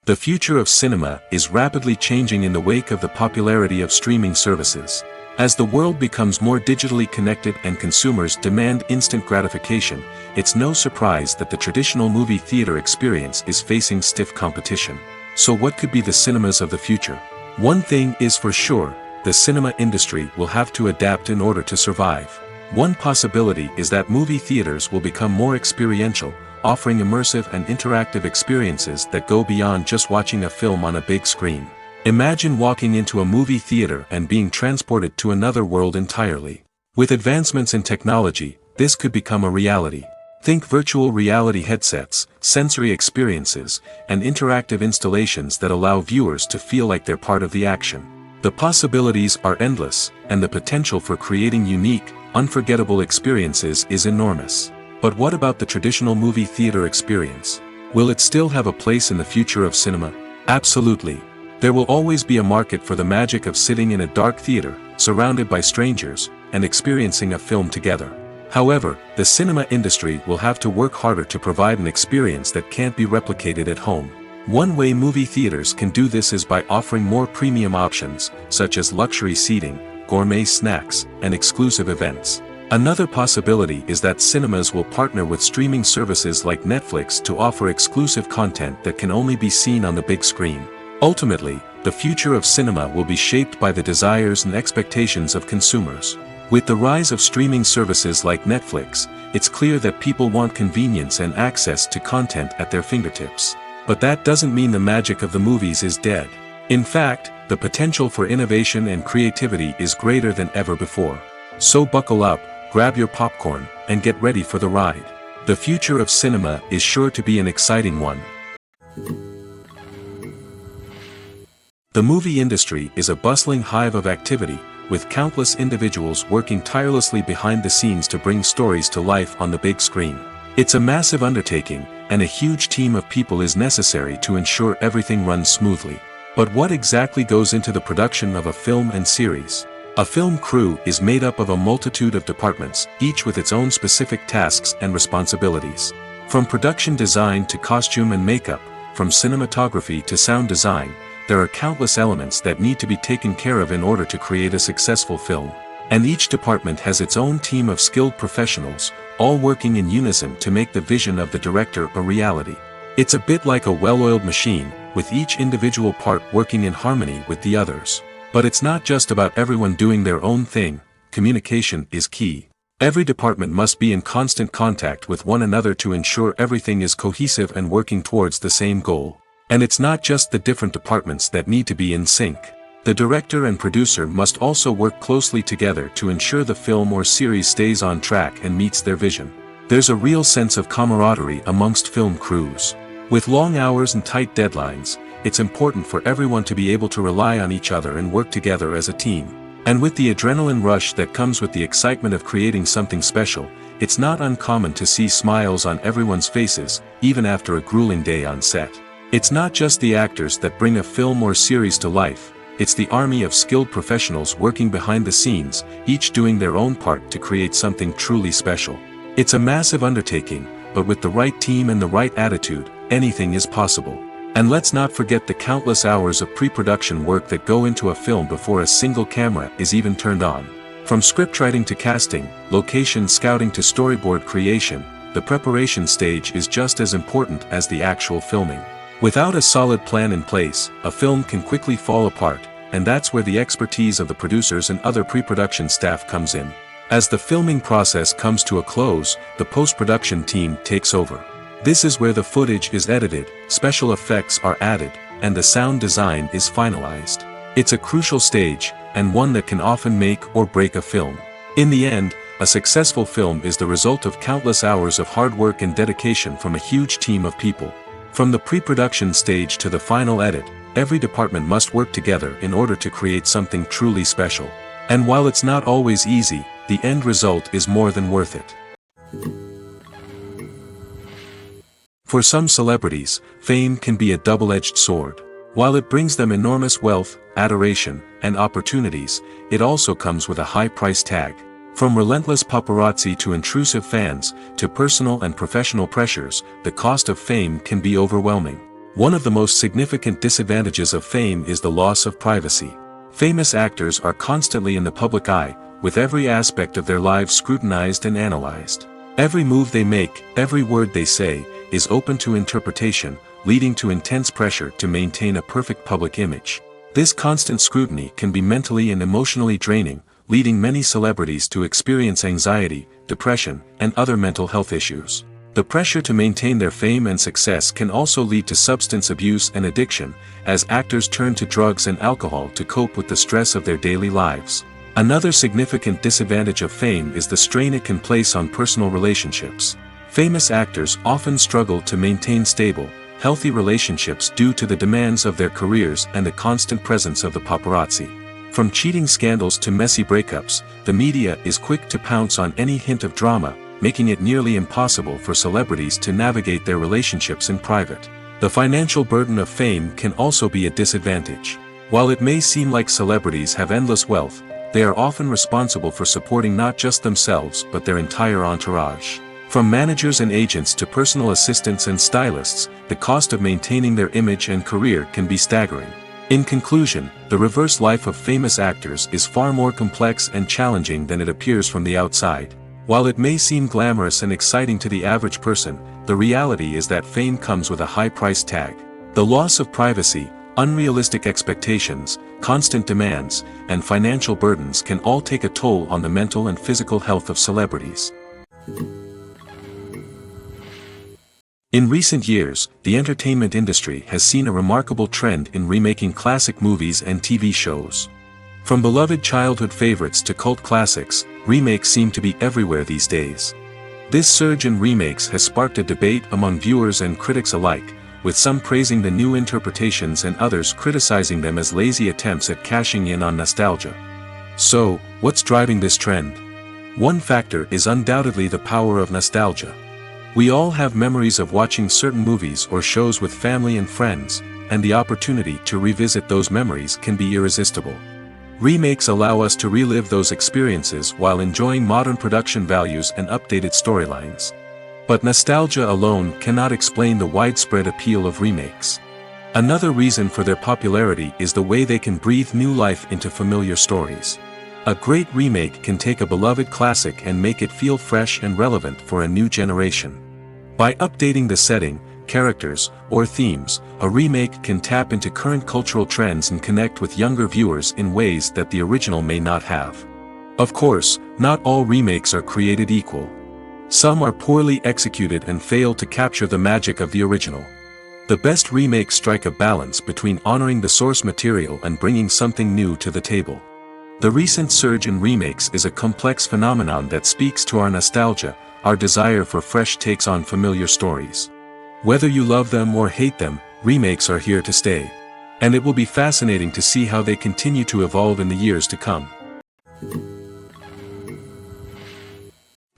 The future of cinema is rapidly changing in the wake of the popularity of streaming services. As the world becomes more digitally connected and consumers demand instant gratification, it's no surprise that the traditional movie theater experience is facing stiff competition. So what could be the cinemas of the future? One thing is for sure, the cinema industry will have to adapt in order to survive. One possibility is that movie theaters will become more experiential, offering immersive and interactive experiences that go beyond just watching a film on a big screen. Imagine walking into a movie theater and being transported to another world entirely. With advancements in technology, this could become a reality. Think virtual reality headsets, sensory experiences, and interactive installations that allow viewers to feel like they're part of the action. The possibilities are endless, and the potential for creating unique, unforgettable experiences is enormous. But what about the traditional movie theater experience? Will it still have a place in the future of cinema? Absolutely. There will always be a market for the magic of sitting in a dark theater, surrounded by strangers, and experiencing a film together. However, the cinema industry will have to work harder to provide an experience that can't be replicated at home. One way movie theaters can do this is by offering more premium options, such as luxury seating, gourmet snacks, and exclusive events. Another possibility is that cinemas will partner with streaming services like Netflix to offer exclusive content that can only be seen on the big screen. Ultimately, the future of cinema will be shaped by the desires and expectations of consumers. With the rise of streaming services like Netflix, it's clear that people want convenience and access to content at their fingertips. But that doesn't mean the magic of the movies is dead. In fact, the potential for innovation and creativity is greater than ever before. So buckle up, grab your popcorn, and get ready for the ride. The future of cinema is sure to be an exciting one. The movie industry is a bustling hive of activity, with countless individuals working tirelessly behind the scenes to bring stories to life on the big screen. It's a massive undertaking, and a huge team of people is necessary to ensure everything runs smoothly. But what exactly goes into the production of a film and series? A film crew is made up of a multitude of departments, each with its own specific tasks and responsibilities. From production design to costume and makeup, from cinematography to sound design, there are countless elements that need to be taken care of in order to create a successful film. And each department has its own team of skilled professionals, all working in unison to make the vision of the director a reality. It's a bit like a well-oiled machine, with each individual part working in harmony with the others. But it's not just about everyone doing their own thing. Communication is key. Every department must be in constant contact with one another to ensure everything is cohesive and working towards the same goal. And it's not just the different departments that need to be in sync. The director and producer must also work closely together to ensure the film or series stays on track and meets their vision. There's a real sense of camaraderie amongst film crews. With long hours and tight deadlines, it's important for everyone to be able to rely on each other and work together as a team. And with the adrenaline rush that comes with the excitement of creating something special, it's not uncommon to see smiles on everyone's faces, even after a grueling day on set. It's not just the actors that bring a film or series to life, it's the army of skilled professionals working behind the scenes, each doing their own part to create something truly special. It's a massive undertaking, but with the right team and the right attitude, anything is possible. And let's not forget the countless hours of pre-production work that go into a film before a single camera is even turned on. From scriptwriting to casting, location scouting to storyboard creation, the preparation stage is just as important as the actual filming. Without a solid plan in place, a film can quickly fall apart, and that's where the expertise of the producers and other pre-production staff comes in. As the filming process comes to a close, the post-production team takes over. This is where the footage is edited, special effects are added, and the sound design is finalized. It's a crucial stage, and one that can often make or break a film. In the end, a successful film is the result of countless hours of hard work and dedication from a huge team of people. From the pre-production stage to the final edit, every department must work together in order to create something truly special. And while it's not always easy, the end result is more than worth it. For some celebrities, fame can be a double-edged sword. While it brings them enormous wealth, adoration, and opportunities, it also comes with a high price tag. From relentless paparazzi to intrusive fans, to personal and professional pressures, the cost of fame can be overwhelming. One of the most significant disadvantages of fame is the loss of privacy. Famous actors are constantly in the public eye, with every aspect of their lives scrutinized and analyzed. Every move they make, every word they say, is open to interpretation, leading to intense pressure to maintain a perfect public image. This constant scrutiny can be mentally and emotionally draining, leading many celebrities to experience anxiety, depression, and other mental health issues. The pressure to maintain their fame and success can also lead to substance abuse and addiction, as actors turn to drugs and alcohol to cope with the stress of their daily lives. Another significant disadvantage of fame is the strain it can place on personal relationships. Famous actors often struggle to maintain stable, healthy relationships due to the demands of their careers and the constant presence of the paparazzi. From cheating scandals to messy breakups, the media is quick to pounce on any hint of drama, making it nearly impossible for celebrities to navigate their relationships in private. The financial burden of fame can also be a disadvantage. While it may seem like celebrities have endless wealth, they are often responsible for supporting not just themselves but their entire entourage. From managers and agents to personal assistants and stylists, the cost of maintaining their image and career can be staggering. In conclusion, the reverse life of famous actors is far more complex and challenging than it appears from the outside. While it may seem glamorous and exciting to the average person, the reality is that fame comes with a high price tag. The loss of privacy, unrealistic expectations, constant demands, and financial burdens can all take a toll on the mental and physical health of celebrities. In recent years, the entertainment industry has seen a remarkable trend in remaking classic movies and TV shows. From beloved childhood favorites to cult classics, remakes seem to be everywhere these days. This surge in remakes has sparked a debate among viewers and critics alike, with some praising the new interpretations and others criticizing them as lazy attempts at cashing in on nostalgia. So, what's driving this trend? One factor is undoubtedly the power of nostalgia. We all have memories of watching certain movies or shows with family and friends, and the opportunity to revisit those memories can be irresistible. Remakes allow us to relive those experiences while enjoying modern production values and updated storylines. But nostalgia alone cannot explain the widespread appeal of remakes. Another reason for their popularity is the way they can breathe new life into familiar stories. A great remake can take a beloved classic and make it feel fresh and relevant for a new generation. By updating the setting, characters, or themes, a remake can tap into current cultural trends and connect with younger viewers in ways that the original may not have. Of course, not all remakes are created equal. Some are poorly executed and fail to capture the magic of the original. The best remakes strike a balance between honoring the source material and bringing something new to the table. The recent surge in remakes is a complex phenomenon that speaks to our nostalgia, our desire for fresh takes on familiar stories. Whether you love them or hate them, remakes are here to stay. And it will be fascinating to see how they continue to evolve in the years to come.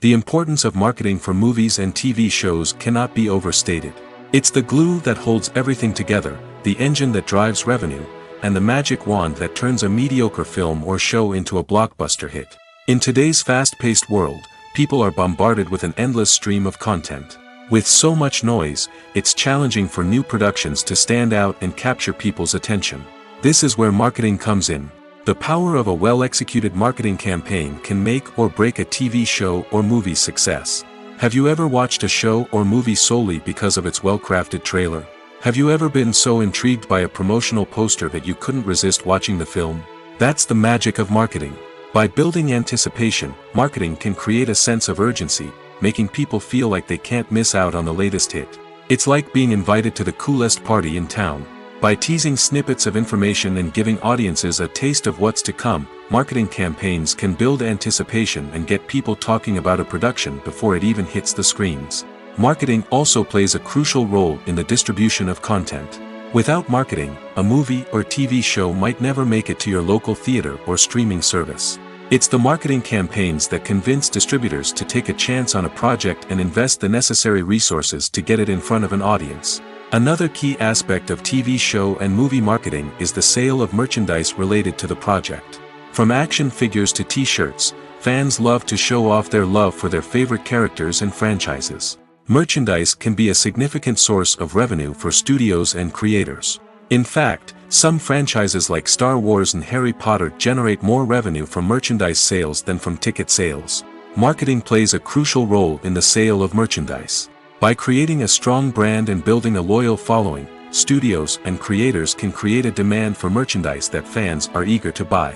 The importance of marketing for movies and TV shows cannot be overstated. It's the glue that holds everything together, the engine that drives revenue, and the magic wand that turns a mediocre film or show into a blockbuster hit. In today's fast-paced world, people are bombarded with an endless stream of content. With so much noise, it's challenging for new productions to stand out and capture people's attention. This is where marketing comes in. The power of a well-executed marketing campaign can make or break a TV show or movie's success. Have you ever watched a show or movie solely because of its well-crafted trailer? Have you ever been so intrigued by a promotional poster that you couldn't resist watching the film? That's the magic of marketing. By building anticipation, marketing can create a sense of urgency, making people feel like they can't miss out on the latest hit. It's like being invited to the coolest party in town. By teasing snippets of information and giving audiences a taste of what's to come, marketing campaigns can build anticipation and get people talking about a production before it even hits the screens. Marketing also plays a crucial role in the distribution of content. Without marketing, a movie or TV show might never make it to your local theater or streaming service. It's the marketing campaigns that convince distributors to take a chance on a project and invest the necessary resources to get it in front of an audience. Another key aspect of TV show and movie marketing is the sale of merchandise related to the project. From action figures to t-shirts, fans love to show off their love for their favorite characters and franchises. Merchandise can be a significant source of revenue for studios and creators. In fact, some franchises like Star Wars and Harry Potter generate more revenue from merchandise sales than from ticket sales. Marketing plays a crucial role in the sale of merchandise. By creating a strong brand and building a loyal following, studios and creators can create a demand for merchandise that fans are eager to buy.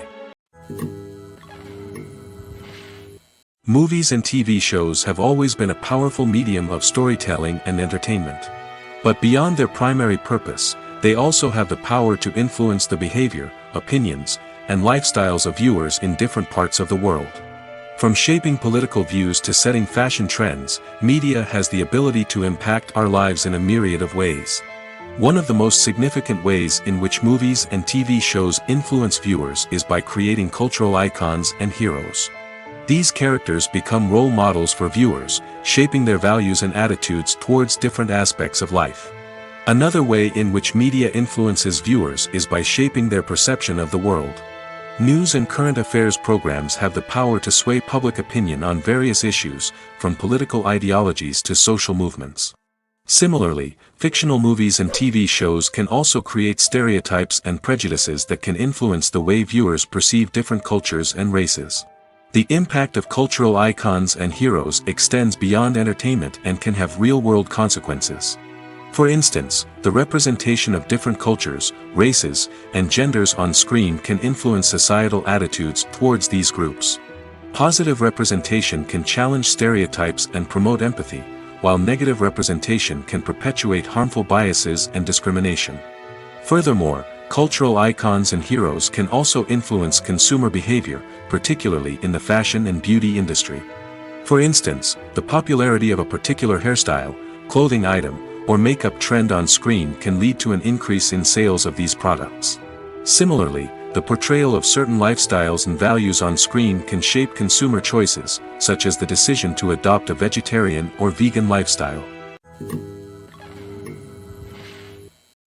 Movies and TV shows have always been a powerful medium of storytelling and entertainment. But beyond their primary purpose, they also have the power to influence the behavior, opinions, and lifestyles of viewers in different parts of the world. From shaping political views to setting fashion trends, media has the ability to impact our lives in a myriad of ways. One of the most significant ways in which movies and TV shows influence viewers is by creating cultural icons and heroes. These characters become role models for viewers, shaping their values and attitudes towards different aspects of life. Another way in which media influences viewers is by shaping their perception of the world. News and current affairs programs have the power to sway public opinion on various issues, from political ideologies to social movements. Similarly, fictional movies and TV shows can also create stereotypes and prejudices that can influence the way viewers perceive different cultures and races. The impact of cultural icons and heroes extends beyond entertainment and can have real-world consequences. For instance, the representation of different cultures, races, and genders on screen can influence societal attitudes towards these groups. Positive representation can challenge stereotypes and promote empathy, while negative representation can perpetuate harmful biases and discrimination. Furthermore, cultural icons and heroes can also influence consumer behavior, particularly in the fashion and beauty industry. For instance, the popularity of a particular hairstyle, clothing item, or makeup trend on screen can lead to an increase in sales of these products. Similarly, the portrayal of certain lifestyles and values on screen can shape consumer choices, such as the decision to adopt a vegetarian or vegan lifestyle.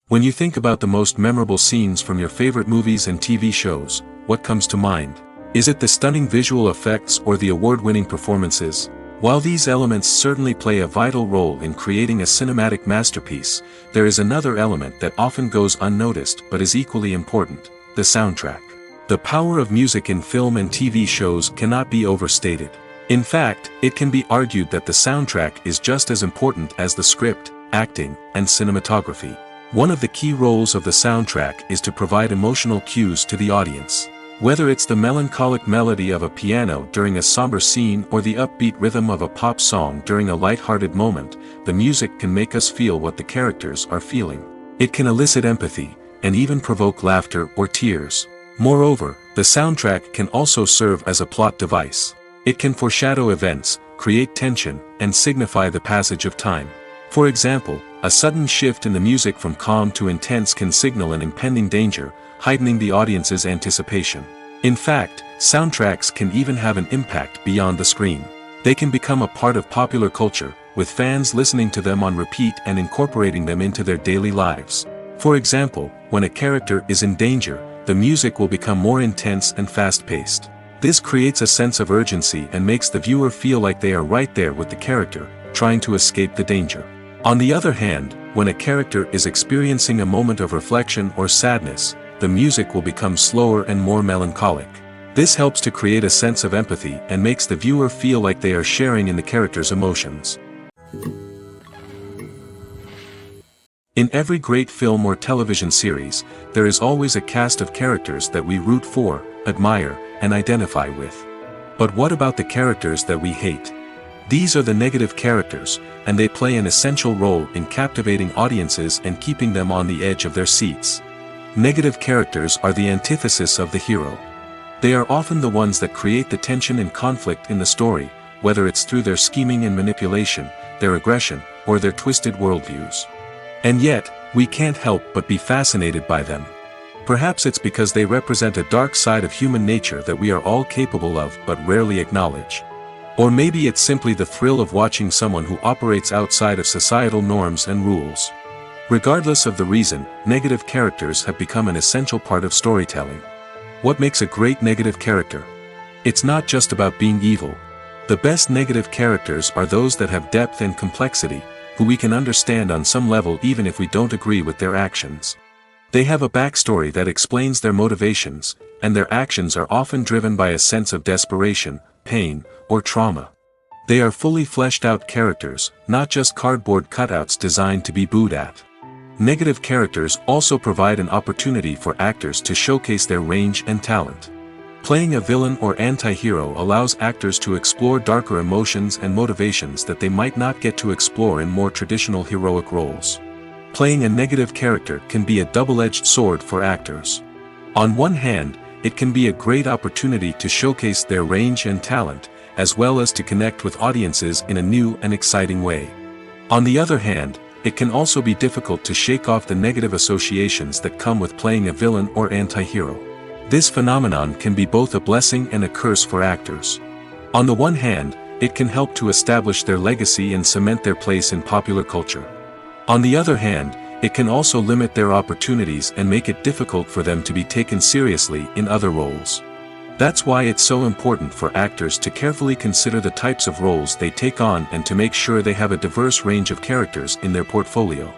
When you think about the most memorable scenes from your favorite movies and TV shows, what comes to mind? Is it the stunning visual effects or the award-winning performances? While these elements certainly play a vital role in creating a cinematic masterpiece, there is another element that often goes unnoticed but is equally important: the soundtrack. The power of music in film and TV shows cannot be overstated. In fact, it can be argued that the soundtrack is just as important as the script, acting, and cinematography. One of the key roles of the soundtrack is to provide emotional cues to the audience. Whether it's the melancholic melody of a piano during a somber scene or the upbeat rhythm of a pop song during a light-hearted moment, the music can make us feel what the characters are feeling. It can elicit empathy, and even provoke laughter or tears. Moreover, the soundtrack can also serve as a plot device. It can foreshadow events, create tension, and signify the passage of time. For example, a sudden shift in the music from calm to intense can signal an impending danger, heightening the audience's anticipation. In fact, soundtracks can even have an impact beyond the screen. They can become a part of popular culture, with fans listening to them on repeat and incorporating them into their daily lives. For example, when a character is in danger, the music will become more intense and fast-paced. This creates a sense of urgency and makes the viewer feel like they are right there with the character, trying to escape the danger. On the other hand, when a character is experiencing a moment of reflection or sadness, the music will become slower and more melancholic. This helps to create a sense of empathy and makes the viewer feel like they are sharing in the character's emotions. In every great film or television series, there is always a cast of characters that we root for, admire, and identify with. But what about the characters that we hate? These are the negative characters, and they play an essential role in captivating audiences and keeping them on the edge of their seats. Negative characters are the antithesis of the hero. They are often the ones that create the tension and conflict in the story, whether it's through their scheming and manipulation, their aggression, or their twisted worldviews. And yet, we can't help but be fascinated by them. Perhaps it's because they represent a dark side of human nature that we are all capable of but rarely acknowledge. Or maybe it's simply the thrill of watching someone who operates outside of societal norms and rules. Regardless of the reason, negative characters have become an essential part of storytelling. What makes a great negative character? It's not just about being evil. The best negative characters are those that have depth and complexity, who we can understand on some level even if we don't agree with their actions. They have a backstory that explains their motivations, and their actions are often driven by a sense of desperation, pain, or trauma. They are fully fleshed out characters, not just cardboard cutouts designed to be booed at. Negative characters also provide an opportunity for actors to showcase their range and talent. Playing a villain or anti-hero allows actors to explore darker emotions and motivations that they might not get to explore in more traditional heroic roles. Playing a negative character can be a double-edged sword for actors. On one hand, it can be a great opportunity to showcase their range and talent, as well as to connect with audiences in a new and exciting way. On the other hand, it can also be difficult to shake off the negative associations that come with playing a villain or anti-hero. This phenomenon can be both a blessing and a curse for actors. On the one hand, it can help to establish their legacy and cement their place in popular culture. On the other hand, it can also limit their opportunities and make it difficult for them to be taken seriously in other roles. That's why it's so important for actors to carefully consider the types of roles they take on and to make sure they have a diverse range of characters in their portfolio.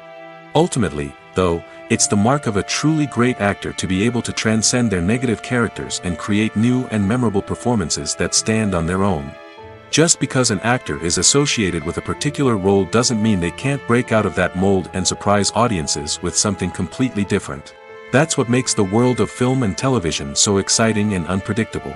Ultimately, though, it's the mark of a truly great actor to be able to transcend their negative characters and create new and memorable performances that stand on their own. Just because an actor is associated with a particular role doesn't mean they can't break out of that mold and surprise audiences with something completely different. That's what makes the world of film and television so exciting and unpredictable.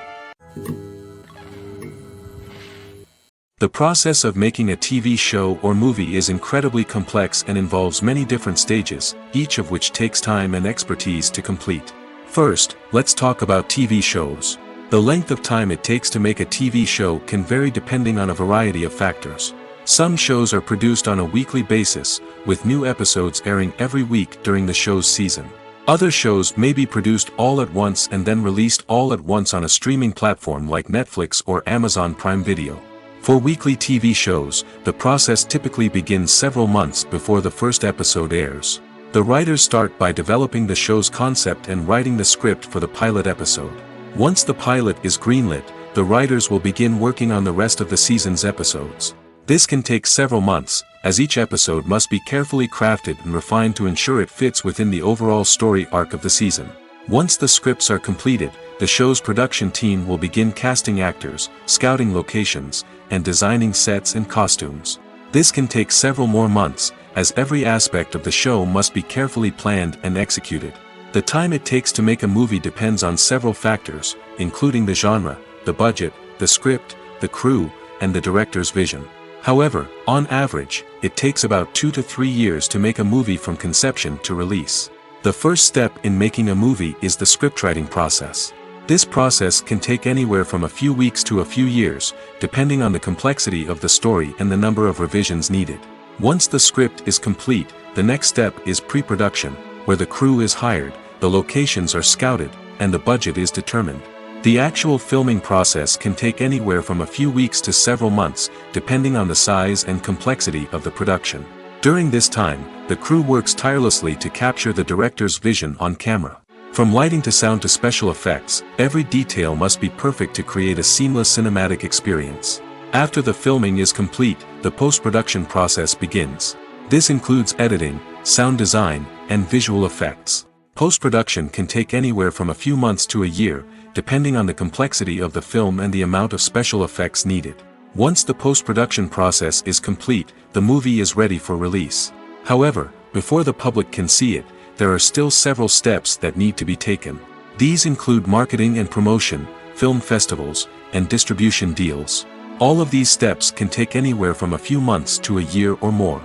The process of making a TV show or movie is incredibly complex and involves many different stages, each of which takes time and expertise to complete. First, let's talk about TV shows. The length of time it takes to make a TV show can vary depending on a variety of factors. Some shows are produced on a weekly basis, with new episodes airing every week during the show's season. Other shows may be produced all at once and then released all at once on a streaming platform like Netflix or Amazon Prime Video. For weekly TV shows, the process typically begins several months before the first episode airs. The writers start by developing the show's concept and writing the script for the pilot episode. Once the pilot is greenlit, the writers will begin working on the rest of the season's episodes. This can take several months, as each episode must be carefully crafted and refined to ensure it fits within the overall story arc of the season. Once the scripts are completed, the show's production team will begin casting actors, scouting locations, and designing sets and costumes. This can take several more months, as every aspect of the show must be carefully planned and executed. The time it takes to make a movie depends on several factors, including the genre, the budget, the script, the crew, and the director's vision. However, on average, it takes about 2 to 3 years to make a movie from conception to release. The first step in making a movie is the scriptwriting process. This process can take anywhere from a few weeks to a few years, depending on the complexity of the story and the number of revisions needed. Once the script is complete, the next step is pre-production, where the crew is hired, the locations are scouted, and the budget is determined. The actual filming process can take anywhere from a few weeks to several months, depending on the size and complexity of the production. During this time, the crew works tirelessly to capture the director's vision on camera. From lighting to sound to special effects, every detail must be perfect to create a seamless cinematic experience. After the filming is complete, the post-production process begins. This includes editing, sound design, and visual effects. Post-production can take anywhere from a few months to a year, depending on the complexity of the film and the amount of special effects needed. Once the post-production process is complete, the movie is ready for release. However, before the public can see it, there are still several steps that need to be taken. These include marketing and promotion, film festivals, and distribution deals. All of these steps can take anywhere from a few months to a year or more.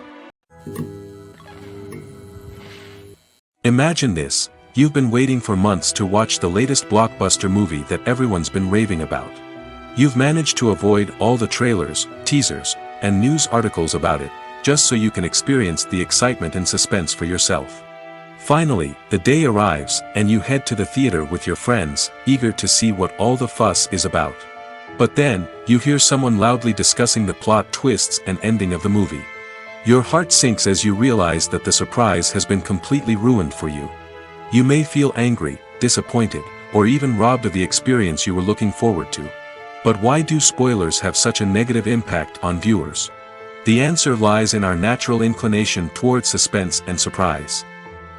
Imagine this: you've been waiting for months to watch the latest blockbuster movie that everyone's been raving about. You've managed to avoid all the trailers, teasers, and news articles about it, just so you can experience the excitement and suspense for yourself. Finally, the day arrives, and you head to the theater with your friends, eager to see what all the fuss is about. But then, you hear someone loudly discussing the plot twists and ending of the movie. Your heart sinks as you realize that the surprise has been completely ruined for you. You may feel angry, disappointed, or even robbed of the experience you were looking forward to. But why do spoilers have such a negative impact on viewers? The answer lies in our natural inclination towards suspense and surprise.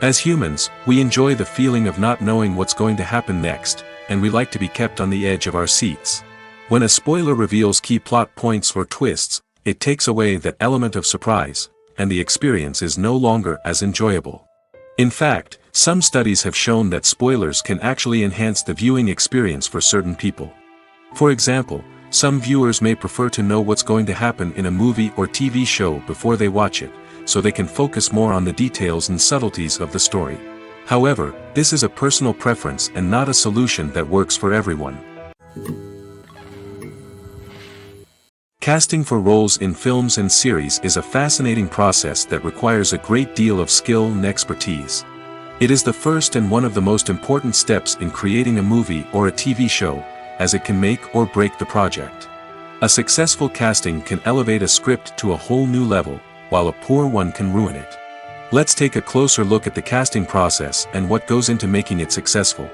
As humans, we enjoy the feeling of not knowing what's going to happen next, and we like to be kept on the edge of our seats. When a spoiler reveals key plot points or twists, it takes away that element of surprise, and the experience is no longer as enjoyable. In fact, some studies have shown that spoilers can actually enhance the viewing experience for certain people. For example, some viewers may prefer to know what's going to happen in a movie or TV show before they watch it, so they can focus more on the details and subtleties of the story. However, this is a personal preference and not a solution that works for everyone. Casting for roles in films and series is a fascinating process that requires a great deal of skill and expertise. It is the first and one of the most important steps in creating a movie or a TV show, as it can make or break the project. A successful casting can elevate a script to a whole new level, while a poor one can ruin it. Let's take a closer look at the casting process and what goes into making it successful.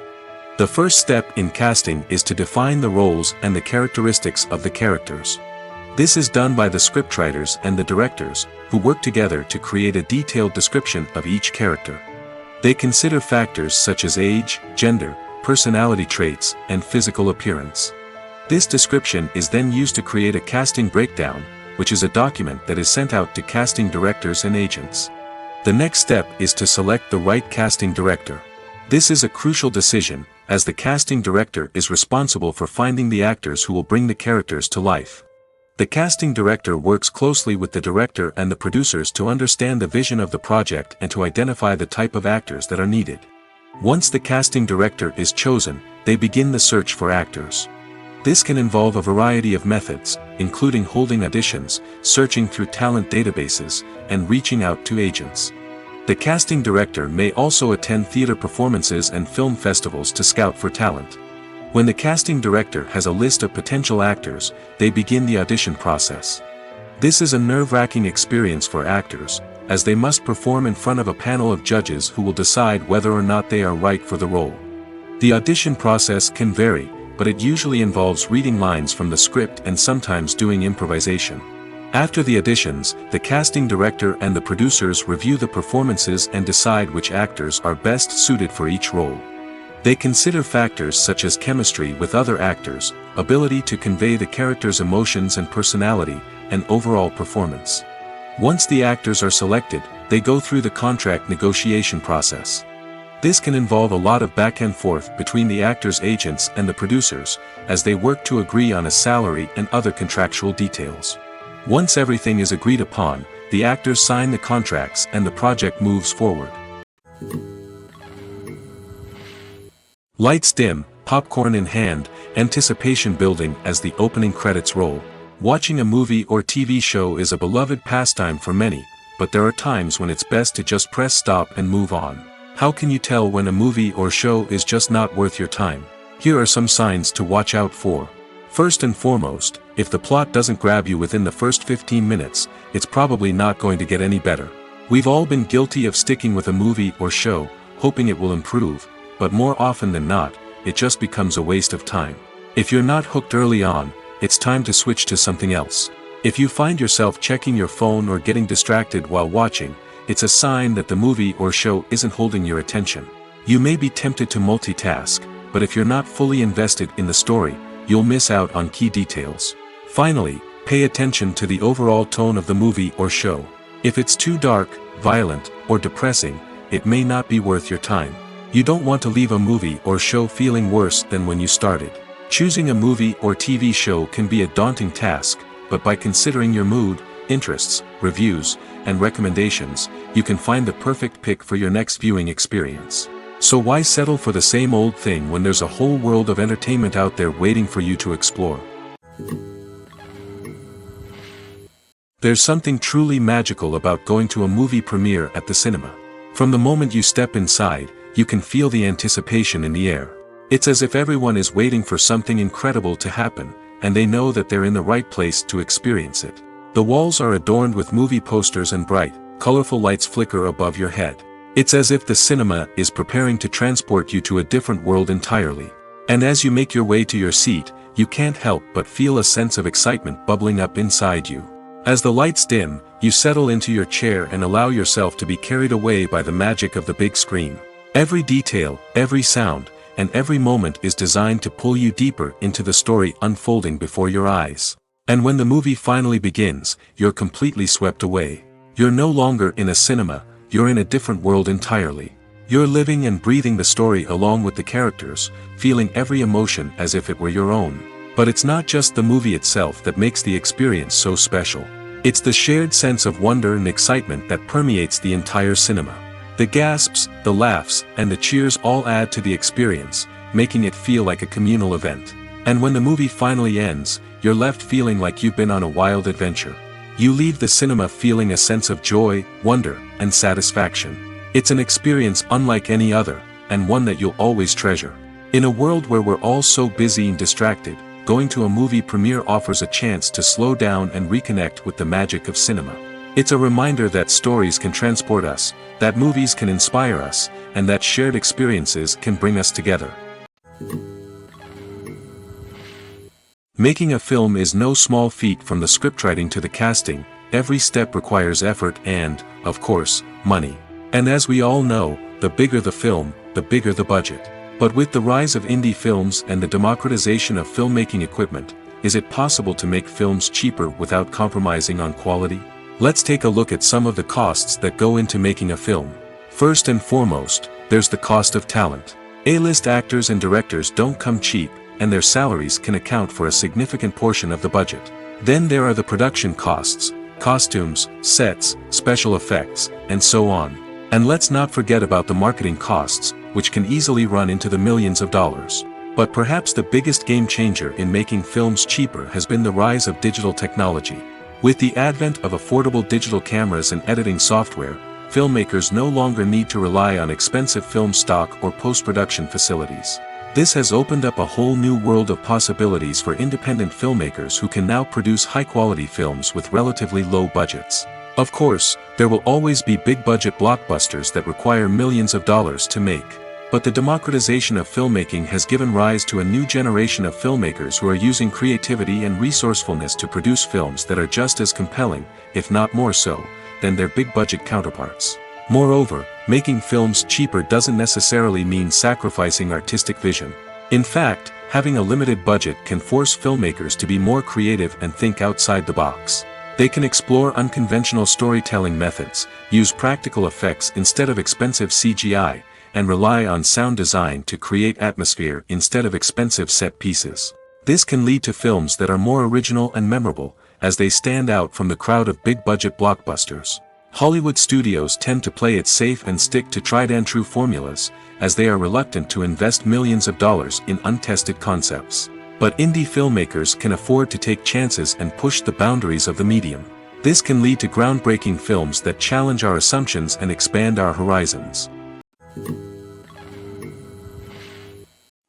The first step in casting is to define the roles and the characteristics of the characters. This is done by the scriptwriters and the directors, who work together to create a detailed description of each character. They consider factors such as age, gender, personality traits, and physical appearance. This description is then used to create a casting breakdown, which is a document that is sent out to casting directors and agents. The next step is to select the right casting director. This is a crucial decision, as the casting director is responsible for finding the actors who will bring the characters to life. The casting director works closely with the director and the producers to understand the vision of the project and to identify the type of actors that are needed. Once the casting director is chosen, they begin the search for actors. This can involve a variety of methods, including holding auditions, searching through talent databases, and reaching out to agents. The casting director may also attend theater performances and film festivals to scout for talent. When the casting director has a list of potential actors, they begin the audition process. This is a nerve-wracking experience for actors, as they must perform in front of a panel of judges who will decide whether or not they are right for the role. The audition process can vary, but it usually involves reading lines from the script and sometimes doing improvisation. After the auditions, the casting director and the producers review the performances and decide which actors are best suited for each role. They consider factors such as chemistry with other actors, ability to convey the character's emotions and personality, and overall performance. Once the actors are selected, they go through the contract negotiation process. This can involve a lot of back and forth between the actors' agents and the producers, as they work to agree on a salary and other contractual details. Once everything is agreed upon, the actors sign the contracts and the project moves forward. Lights dim, popcorn in hand, anticipation building as the opening credits roll. Watching a movie or TV show is a beloved pastime for many, but there are times when it's best to just press stop and move on. How can you tell when a movie or show is just not worth your time? Here are some signs to watch out for. First and foremost, if the plot doesn't grab you within the first 15 minutes, it's probably not going to get any better. We've all been guilty of sticking with a movie or show, hoping it will improve, but more often than not, it just becomes a waste of time. If you're not hooked early on, it's time to switch to something else. If you find yourself checking your phone or getting distracted while watching, it's a sign that the movie or show isn't holding your attention. You may be tempted to multitask, but if you're not fully invested in the story, you'll miss out on key details. Finally, pay attention to the overall tone of the movie or show. If it's too dark, violent, or depressing, it may not be worth your time. You don't want to leave a movie or show feeling worse than when you started. Choosing a movie or TV show can be a daunting task, but by considering your mood, interests, reviews, and recommendations, you can find the perfect pick for your next viewing experience. So why settle for the same old thing when there's a whole world of entertainment out there waiting for you to explore? There's something truly magical about going to a movie premiere at the cinema. From the moment you step inside, you can feel the anticipation in the air. It's as if everyone is waiting for something incredible to happen, and they know that they're in the right place to experience it. The walls are adorned with movie posters and bright, colorful lights flicker above your head. It's as if the cinema is preparing to transport you to a different world entirely. And as you make your way to your seat, you can't help but feel a sense of excitement bubbling up inside you. As the lights dim, you settle into your chair and allow yourself to be carried away by the magic of the big screen. Every detail, every sound, and every moment is designed to pull you deeper into the story unfolding before your eyes. And when the movie finally begins, you're completely swept away. You're no longer in a cinema, you're in a different world entirely. You're living and breathing the story along with the characters, feeling every emotion as if it were your own. But it's not just the movie itself that makes the experience so special. It's the shared sense of wonder and excitement that permeates the entire cinema. The gasps, the laughs, and the cheers all add to the experience, making it feel like a communal event. And when the movie finally ends, you're left feeling like you've been on a wild adventure. You leave the cinema feeling a sense of joy, wonder, and satisfaction. It's an experience unlike any other, and one that you'll always treasure. In a world where we're all so busy and distracted, going to a movie premiere offers a chance to slow down and reconnect with the magic of cinema. It's a reminder that stories can transport us, that movies can inspire us, and that shared experiences can bring us together. Making a film is no small feat. From the scriptwriting to the casting, every step requires effort and, of course, money. And as we all know, the bigger the film, the bigger the budget. But with the rise of indie films and the democratization of filmmaking equipment, is it possible to make films cheaper without compromising on quality? Let's take a look at some of the costs that go into making a film. First and foremost, there's the cost of talent. A-list actors and directors don't come cheap, and their salaries can account for a significant portion of the budget. Then there are the production costs, costumes, sets, special effects, and so on. And let's not forget about the marketing costs, which can easily run into the millions of dollars. But perhaps the biggest game changer in making films cheaper has been the rise of digital technology. With the advent of affordable digital cameras and editing software, filmmakers no longer need to rely on expensive film stock or post-production facilities. This has opened up a whole new world of possibilities for independent filmmakers who can now produce high-quality films with relatively low budgets. Of course, there will always be big-budget blockbusters that require millions of dollars to make. But the democratization of filmmaking has given rise to a new generation of filmmakers who are using creativity and resourcefulness to produce films that are just as compelling, if not more so, than their big-budget counterparts. Moreover, making films cheaper doesn't necessarily mean sacrificing artistic vision. In fact, having a limited budget can force filmmakers to be more creative and think outside the box. They can explore unconventional storytelling methods, use practical effects instead of expensive CGI, and rely on sound design to create atmosphere instead of expensive set pieces. This can lead to films that are more original and memorable, as they stand out from the crowd of big-budget blockbusters. Hollywood studios tend to play it safe and stick to tried-and-true formulas, as they are reluctant to invest millions of dollars in untested concepts. But indie filmmakers can afford to take chances and push the boundaries of the medium. This can lead to groundbreaking films that challenge our assumptions and expand our horizons.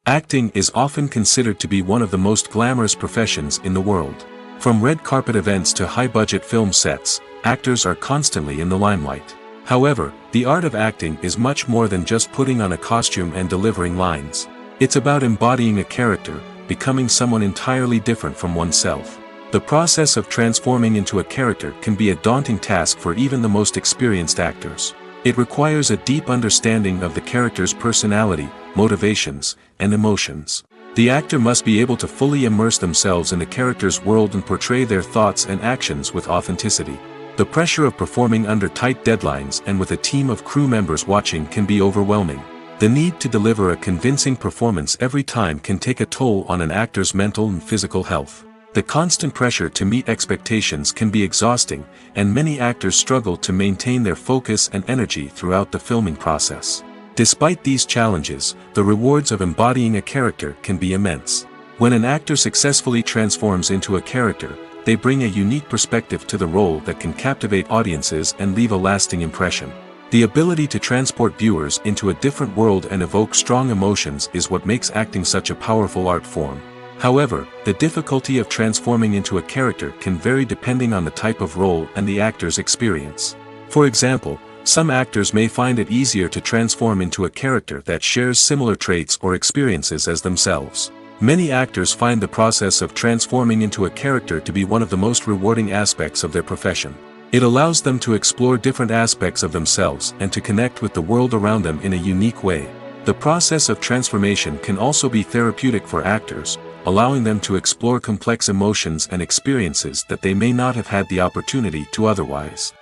Acting is often considered to be one of the most glamorous professions in the world. From red carpet events to high-budget film sets, actors are constantly in the limelight. However, the art of acting is much more than just putting on a costume and delivering lines. It's about embodying a character, becoming someone entirely different from oneself. The process of transforming into a character can be a daunting task for even the most experienced actors. It requires a deep understanding of the character's personality, motivations, and emotions. The actor must be able to fully immerse themselves in the character's world and portray their thoughts and actions with authenticity. The pressure of performing under tight deadlines and with a team of crew members watching can be overwhelming. The need to deliver a convincing performance every time can take a toll on an actor's mental and physical health. The constant pressure to meet expectations can be exhausting, and many actors struggle to maintain their focus and energy throughout the filming process. Despite these challenges, the rewards of embodying a character can be immense. When an actor successfully transforms into a character, they bring a unique perspective to the role that can captivate audiences and leave a lasting impression. The ability to transport viewers into a different world and evoke strong emotions is what makes acting such a powerful art form. However, the difficulty of transforming into a character can vary depending on the type of role and the actor's experience. For example, some actors may find it easier to transform into a character that shares similar traits or experiences as themselves. Many actors find the process of transforming into a character to be one of the most rewarding aspects of their profession. It allows them to explore different aspects of themselves and to connect with the world around them in a unique way. The process of transformation can also be therapeutic for actors, allowing them to explore complex emotions and experiences that they may not have had the opportunity to otherwise.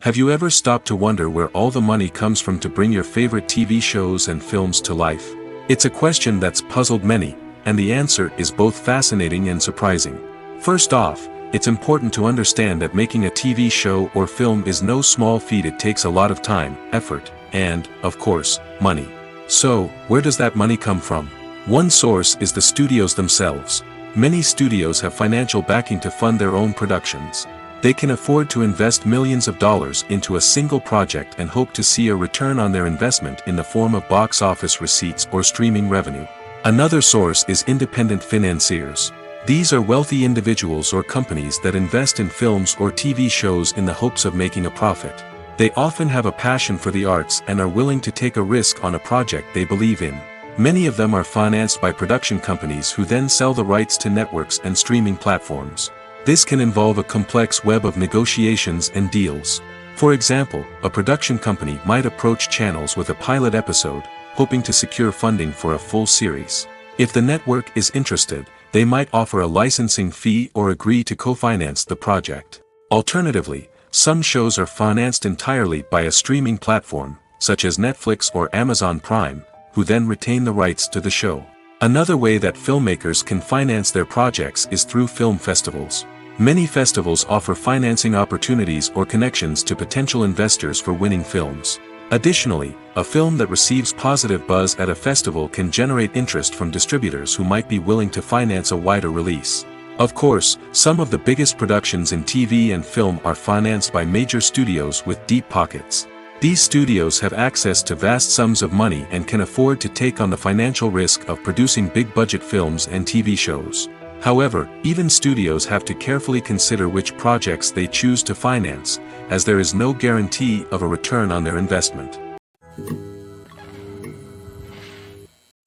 Have you ever stopped to wonder where all the money comes from to bring your favorite TV shows and films to life? It's a question that's puzzled many, and the answer is both fascinating and surprising. First off, it's important to understand that making a TV show or film is no small feat. It takes a lot of time, effort, and, of course, money. So, where does that money come from? One source is the studios themselves. Many studios have financial backing to fund their own productions. They can afford to invest millions of dollars into a single project and hope to see a return on their investment in the form of box office receipts or streaming revenue. Another source is independent financiers. These are wealthy individuals or companies that invest in films or TV shows in the hopes of making a profit. They often have a passion for the arts and are willing to take a risk on a project they believe in. Many of them are financed by production companies who then sell the rights to networks and streaming platforms. This can involve a complex web of negotiations and deals. For example, a production company might approach channels with a pilot episode, hoping to secure funding for a full series. If the network is interested, they might offer a licensing fee or agree to co-finance the project. Alternatively, some shows are financed entirely by a streaming platform, such as Netflix or Amazon Prime, who then retain the rights to the show. Another way that filmmakers can finance their projects is through film festivals. Many festivals offer financing opportunities or connections to potential investors for winning films. Additionally, a film that receives positive buzz at a festival can generate interest from distributors who might be willing to finance a wider release. Of course, some of the biggest productions in TV and film are financed by major studios with deep pockets. These studios have access to vast sums of money and can afford to take on the financial risk of producing big-budget films and TV shows. However, even studios have to carefully consider which projects they choose to finance, as there is no guarantee of a return on their investment.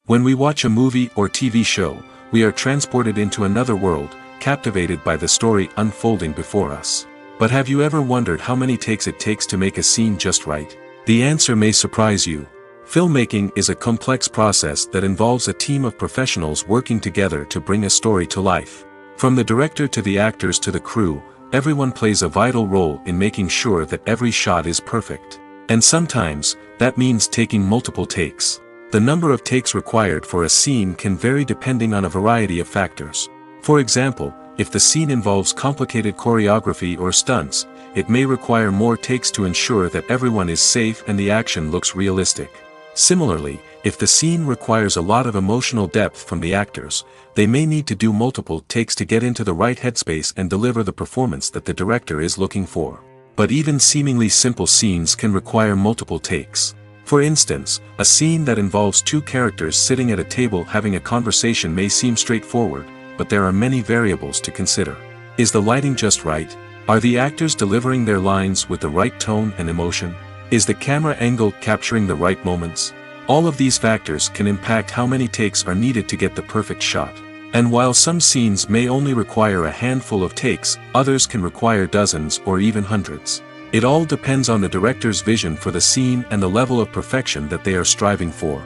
When we watch a movie or TV show, we are transported into another world, captivated by the story unfolding before us. But have you ever wondered how many takes it takes to make a scene just right? The answer may surprise you. Filmmaking is a complex process that involves a team of professionals working together to bring a story to life. From the director to the actors to the crew, everyone plays a vital role in making sure that every shot is perfect. And sometimes, that means taking multiple takes. The number of takes required for a scene can vary depending on a variety of factors. For example, if the scene involves complicated choreography or stunts, it may require more takes to ensure that everyone is safe and the action looks realistic. Similarly, if the scene requires a lot of emotional depth from the actors, they may need to do multiple takes to get into the right headspace and deliver the performance that the director is looking for. But even seemingly simple scenes can require multiple takes. For instance, a scene that involves two characters sitting at a table having a conversation may seem straightforward, but there are many variables to consider. Is the lighting just right? Are the actors delivering their lines with the right tone and emotion? Is the camera angle capturing the right moments? All of these factors can impact how many takes are needed to get the perfect shot. And while some scenes may only require a handful of takes, others can require dozens or even hundreds. It all depends on the director's vision for the scene and the level of perfection that they are striving for.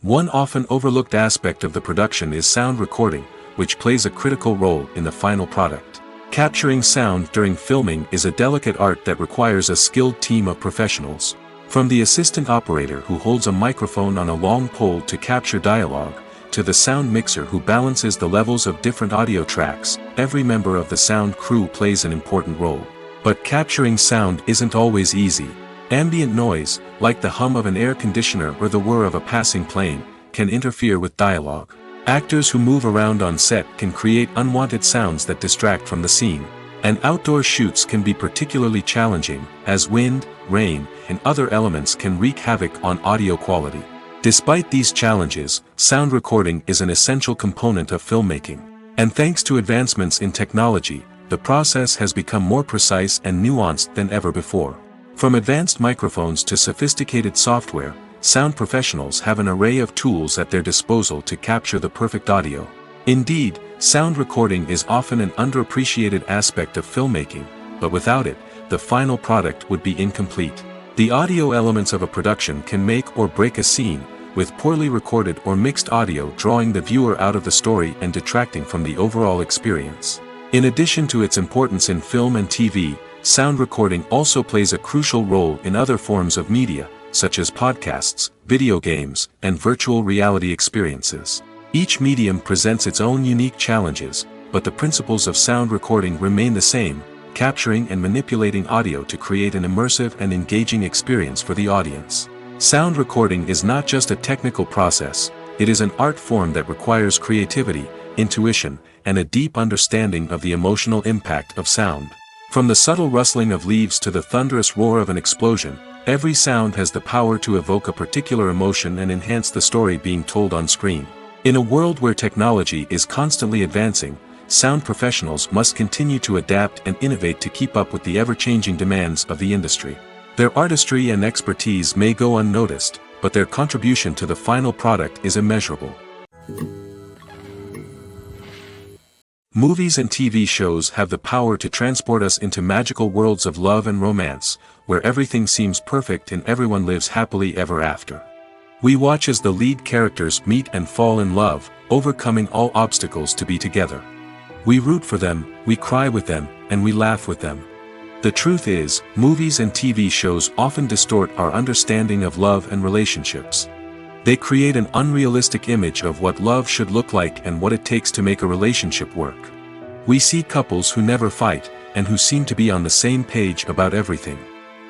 One often overlooked aspect of the production is sound recording, which plays a critical role in the final product. Capturing sound during filming is a delicate art that requires a skilled team of professionals. From the assistant operator who holds a microphone on a long pole to capture dialogue, to the sound mixer who balances the levels of different audio tracks, every member of the sound crew plays an important role. But capturing sound isn't always easy. Ambient noise, like the hum of an air conditioner or the whir of a passing plane, can interfere with dialogue. Actors who move around on set can create unwanted sounds that distract from the scene. And outdoor shoots can be particularly challenging, as wind, rain, and other elements can wreak havoc on audio quality. Despite these challenges, sound recording is an essential component of filmmaking. And thanks to advancements in technology, the process has become more precise and nuanced than ever before. From advanced microphones to sophisticated software, sound professionals have an array of tools at their disposal to capture the perfect audio. Indeed, sound recording is often an underappreciated aspect of filmmaking, but without it, the final product would be incomplete. The audio elements of a production can make or break a scene, with poorly recorded or mixed audio drawing the viewer out of the story and detracting from the overall experience. In addition to its importance in film and TV, sound recording also plays a crucial role in other forms of media, such as podcasts, video games, and virtual reality experiences. Each medium presents its own unique challenges, but the principles of sound recording remain the same: capturing and manipulating audio to create an immersive and engaging experience for the audience. Sound recording is not just a technical process, it is an art form that requires creativity, intuition, and a deep understanding of the emotional impact of sound. From the subtle rustling of leaves to the thunderous roar of an explosion, every sound has the power to evoke a particular emotion and enhance the story being told on screen. In a world where technology is constantly advancing, sound professionals must continue to adapt and innovate to keep up with the ever-changing demands of the industry. Their artistry and expertise may go unnoticed, but their contribution to the final product is immeasurable. Movies and TV shows have the power to transport us into magical worlds of love and romance, where everything seems perfect and everyone lives happily ever after. We watch as the lead characters meet and fall in love, overcoming all obstacles to be together. We root for them, we cry with them, and we laugh with them. The truth is, movies and TV shows often distort our understanding of love and relationships. They create an unrealistic image of what love should look like and what it takes to make a relationship work. We see couples who never fight, and who seem to be on the same page about everything.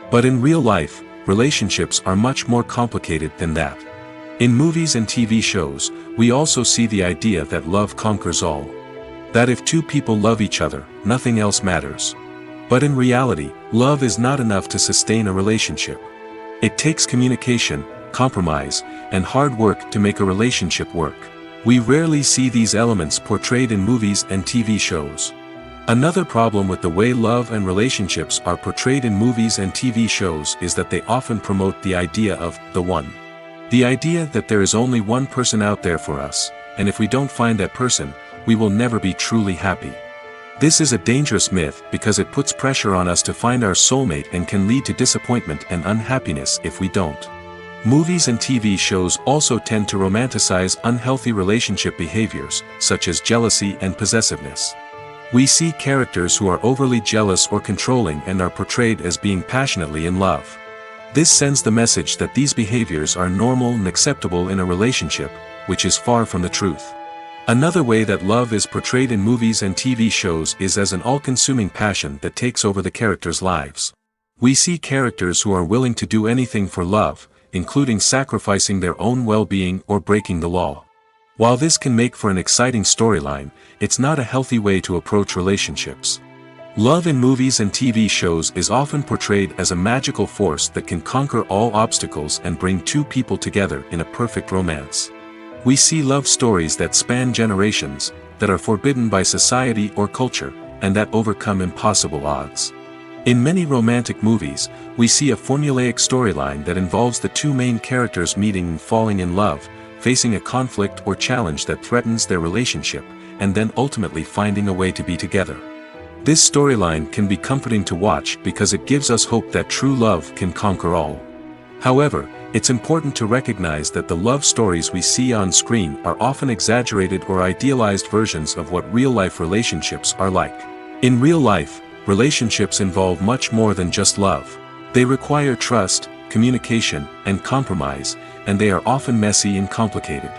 But in real life, relationships are much more complicated than that. In movies and TV shows, we also see the idea that love conquers all. That if two people love each other, nothing else matters. But in reality, love is not enough to sustain a relationship. It takes communication, compromise, and hard work to make a relationship work. We rarely see these elements portrayed in movies and TV shows. Another problem with the way love and relationships are portrayed in movies and TV shows is that they often promote the idea of the one. The idea that there is only one person out there for us, and if we don't find that person, we will never be truly happy. This is a dangerous myth because it puts pressure on us to find our soulmate and can lead to disappointment and unhappiness if we don't. Movies and TV shows also tend to romanticize unhealthy relationship behaviors, such as jealousy and possessiveness. We see characters who are overly jealous or controlling and are portrayed as being passionately in love. This sends the message that these behaviors are normal and acceptable in a relationship, which is far from the truth. Another way that love is portrayed in movies and TV shows is as an all-consuming passion that takes over the characters' lives. We see characters who are willing to do anything for love, including sacrificing their own well-being or breaking the law. While this can make for an exciting storyline, it's not a healthy way to approach relationships. Love in movies and TV shows is often portrayed as a magical force that can conquer all obstacles and bring two people together in a perfect romance. We see love stories that span generations, that are forbidden by society or culture, and that overcome impossible odds. In many romantic movies, we see a formulaic storyline that involves the two main characters meeting and falling in love, facing a conflict or challenge that threatens their relationship, and then ultimately finding a way to be together. This storyline can be comforting to watch because it gives us hope that true love can conquer all. However, it's important to recognize that the love stories we see on screen are often exaggerated or idealized versions of what real-life relationships are like. In real life, relationships involve much more than just love. They require trust, communication, and compromise, and they are often messy and complicated.